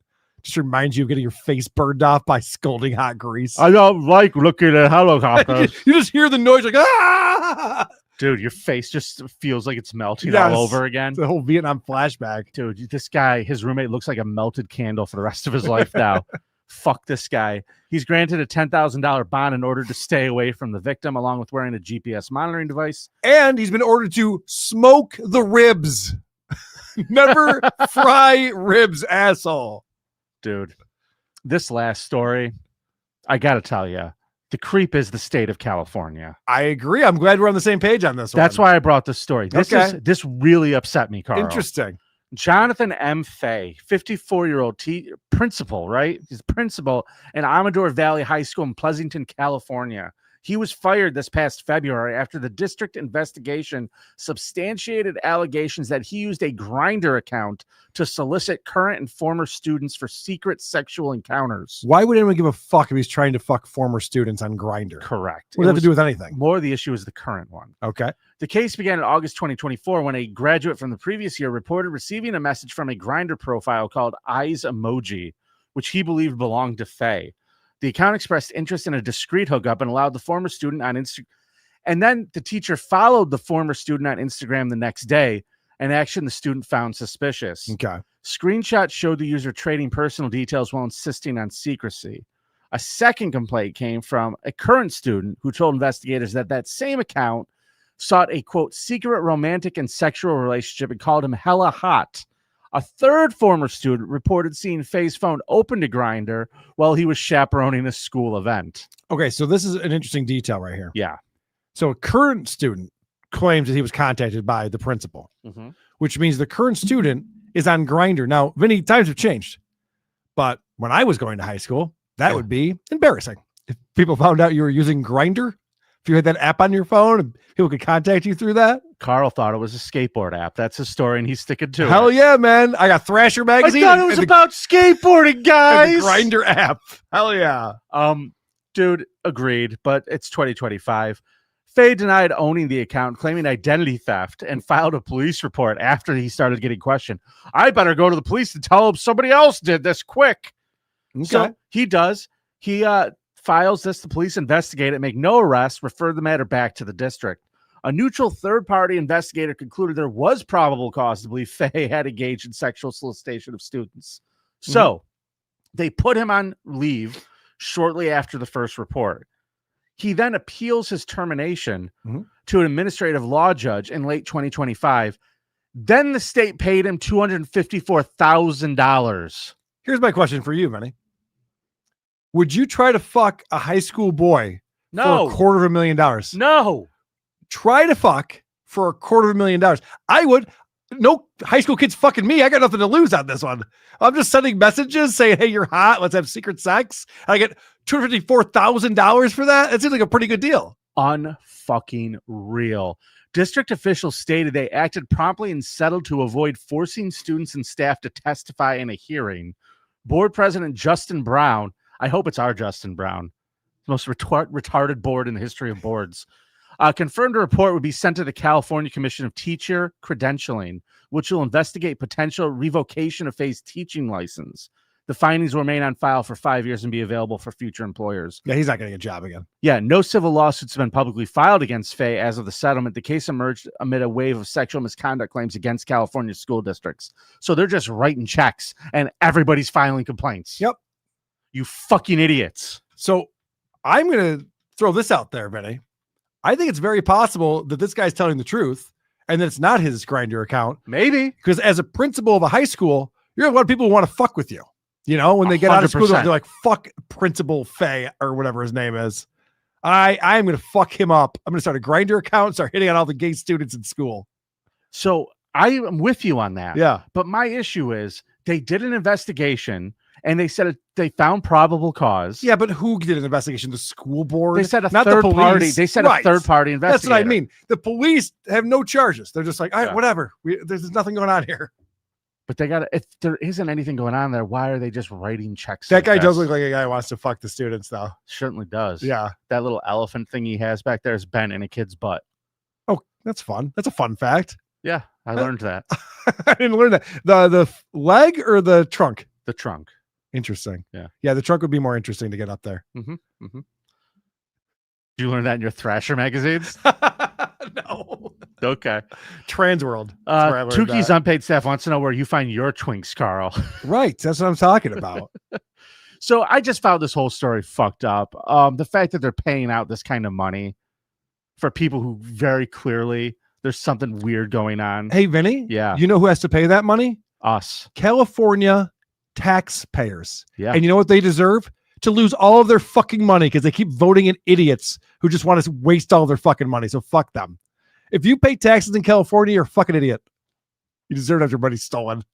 Just reminds you of getting your face burned off by scalding hot grease. I don't like looking at helicopters. You just hear the noise like, ah! Dude, your face just feels like it's melting Yes. all over again. It's a whole Vietnam flashback. Dude, this guy, his roommate looks like a melted candle for the rest of his life now. Fuck this guy. He's granted a $10,000 bond in order to stay away from the victim, along with wearing a GPS monitoring device. And he's been ordered to smoke the ribs. Never fry ribs, asshole. Dude, this last story, I got to tell you, the creep is the state of California. I agree. I'm glad we're on the same page on this one. That's why I brought this story. This really upset me, Carl. Interesting. Jonathan M. Fay, 54-year-old principal, right? He's principal in Amador Valley High School in Pleasanton, California. He was fired this past February after the district investigation substantiated allegations that he used a Grindr account to solicit current and former students for secret sexual encounters. Why would anyone give a fuck if he's trying to fuck former students on Grindr? Correct. What does that have to do with anything? More of the issue is the current one. Okay. The case began in August 2024 when a graduate from the previous year reported receiving a message from a Grindr profile called Eyes Emoji, which he believed belonged to Faye. The account expressed interest in a discreet hookup and allowed the former student on Instagram. And then the teacher followed the former student on Instagram the next day, an action the student found suspicious. Okay. Screenshots showed the user trading personal details while insisting on secrecy. A second complaint came from a current student who told investigators that that same account sought a, quote, secret romantic and sexual relationship and called him hella hot. A third former student reported seeing Faye's phone open to Grindr while he was chaperoning a school event. Okay, so this is an interesting detail right here. Yeah. So a current student claims that he was contacted by the principal, which means the current student is on Grindr. Now, Vinny, times have changed, but when I was going to high school, that would be embarrassing. If people found out you were using Grindr, if you had that app on your phone and people could contact you through that. Carl thought it was a skateboard app. That's his story, and he's sticking to it. Hell yeah, man. I got Thrasher magazine. I thought it was about skateboarding, guys. The Grindr app. Hell yeah. Dude, agreed, but it's 2025. Faye denied owning the account, claiming identity theft, and filed a police report after he started getting questioned. I better go to the police and tell them somebody else did this quick. Okay. So he does. He files this. The police investigate it, make no arrests, refer the matter back to the district. A neutral third-party investigator concluded there was probable cause to believe Faye had engaged in sexual solicitation of students. So they put him on leave shortly after the first report. He then appeals his termination to an administrative law judge in late 2025. Then the state paid him $254,000. Here's my question for you, Vinny. Would you try to fuck a high school boy for $250,000? No. Try to fuck for $250,000. I would. No high school kids fucking me. I got nothing to lose on this one. I'm just sending messages saying, hey, you're hot. Let's have secret sex. I get $254,000 for that. That seems like a pretty good deal. Unfucking real. District officials stated they acted promptly and settled to avoid forcing students and staff to testify in a hearing. Board President Justin Brown, I hope it's our Justin Brown, the most retarded board in the history of boards, confirmed a report would be sent to the California Commission of Teacher Credentialing, which will investigate potential revocation of Faye's teaching license. The findings will remain on file for 5 years and be available for future employers. Yeah, he's not getting a job again. Yeah, no civil lawsuits have been publicly filed against Faye as of the settlement. The case emerged amid a wave of sexual misconduct claims against California school districts. So they're just writing checks and everybody's filing complaints. Yep. You fucking idiots. So I'm going to throw this out there, Vinny. I think it's very possible that this guy's telling the truth and that it's not his Grindr account. Maybe. Because as a principal of a high school, you're going to have a lot of people who want to fuck with you. You know, when they get out of school, they're like, fuck Principal Faye or whatever his name is. I'm going to fuck him up. I'm going to start a Grindr account, start hitting on all the gay students in school. So I am with you on that. Yeah. But my issue is they did an investigation and they said they found probable cause. Yeah, but who did an investigation? The school board? They said not third the police. Party. They said a third party investigator. That's what I mean. The police have no charges. They're just like, all right, whatever. There's nothing going on here. But they got if there isn't anything going on there, why are they just writing checks? That like guy this? does look like a guy who wants to fuck the students, though. Certainly does. Yeah. That little elephant thing he has back there is bent in a kid's butt. Oh, that's fun. That's a fun fact. Yeah, I learned that. I didn't learn that. The leg or the trunk? The trunk. Interesting. Yeah. Yeah, the trunk would be more interesting to get up there. Mm-hmm. Mm-hmm. Did you learn that in your Thrasher magazines? No. Okay. Trans World. That's where I learned Tukey's that. unpaid staff wants to know where you find your twinks, Karl. Right. That's what I'm talking about. So I just found this whole story fucked up. The fact that they're paying out this kind of money for people who very clearly there's something weird going on. Hey, Vinny. Yeah. You know who has to pay that money? Us. California taxpayers. Yeah. And you know what they deserve? To lose all of their fucking money because they keep voting in idiots who just want to waste all their fucking money. So fuck them. If you pay taxes in California, you're a fucking idiot. You deserve to have your money stolen.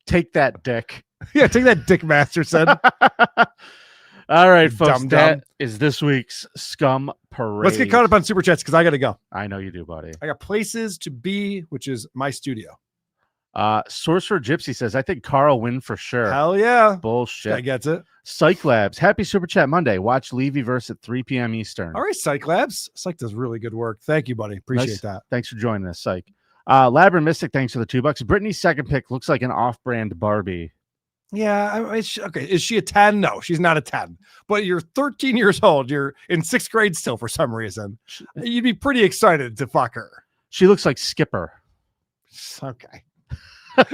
Take that, Dick. Yeah, take that, Dick Masterson. All right, folks. Dumb. That is this week's Scum Parade. Let's get caught up on Super Chats because I got to go. I know you do, buddy. I got places to be, which is my studio. Sorcerer Gypsy says, I think Karl win for sure. Hell yeah. Bullshit. I gets it. Psych Labs. Happy Super Chat Monday. Watch Levyverse at 3 p.m. Eastern. All right, Psych Labs. Psych does really good work. Thank you, buddy. Appreciate Nice. that. Thanks for joining us, Psych. Labyrinth Mystic, thanks for the $2. Brittany's second pick looks like an off-brand Barbie. Yeah, okay. Is she a 10? No, she's not a 10. But you're 13 years old. You're in 6th grade still for some reason. You'd be pretty excited to fuck her. She looks like Skipper. Okay.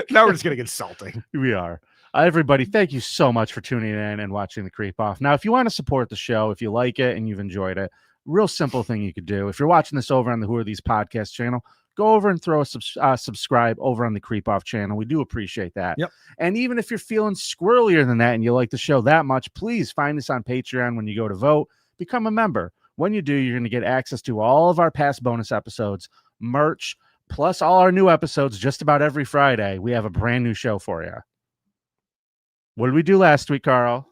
Now we're just getting insulting. We are. Everybody, thank you so much for tuning in and watching The Creep Off. Now, if you want to support the show, if you like it and you've enjoyed it, real simple thing you could do. If you're watching this over on the Who Are These podcast channel, go over and throw a subscribe over on the Creep Off channel. We do appreciate that. Yep. And even if you're feeling squirrelier than that and you like the show that much, please find us on Patreon when you go to vote. Become a member. When you do, you're going to get access to all of our past bonus episodes, merch, plus all our new episodes just about every Friday. We have a brand new show for you. What did we do last week, Karl?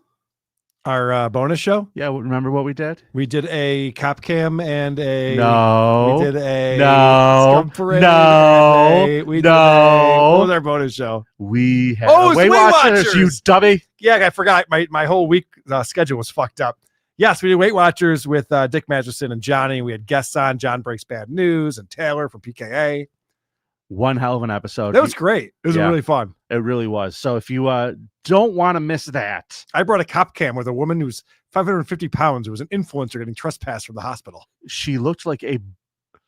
Our bonus show? Yeah, remember what we did? We did a cop cam and a... No. We did a... No. Scum Parade No. and a, we did No. a... What was our bonus show? We had it's Weight Watchers, you dummy. Yeah, I forgot. My whole week schedule was fucked up. Yes, we did Weight Watchers with Dick Masterson and Johnny. We had guests on, John Breaks Bad News and Taylor from PKA. One hell of an episode. That was great. It was really fun. It really was. So if you don't want to miss that. I brought a cop cam with a woman who's 550 pounds who was an influencer getting trespassed from the hospital. She looked like a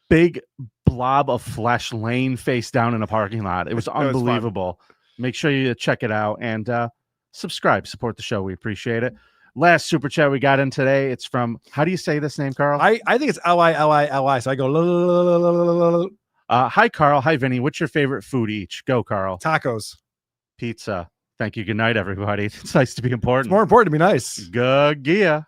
big blob of flesh laying face down in a parking lot. It was unbelievable. Make sure you check it out and subscribe. Support the show. We appreciate it. Last super chat we got in today. It's from, how do you say this name, Karl? I think it's L-I-L-I-L-I. So I go... Hi, Karl. Hi, Vinny. What's your favorite food each? Go, Karl. Tacos. Pizza. Thank you. Good night, everybody. It's nice to be important. It's more important to be nice. Good gear.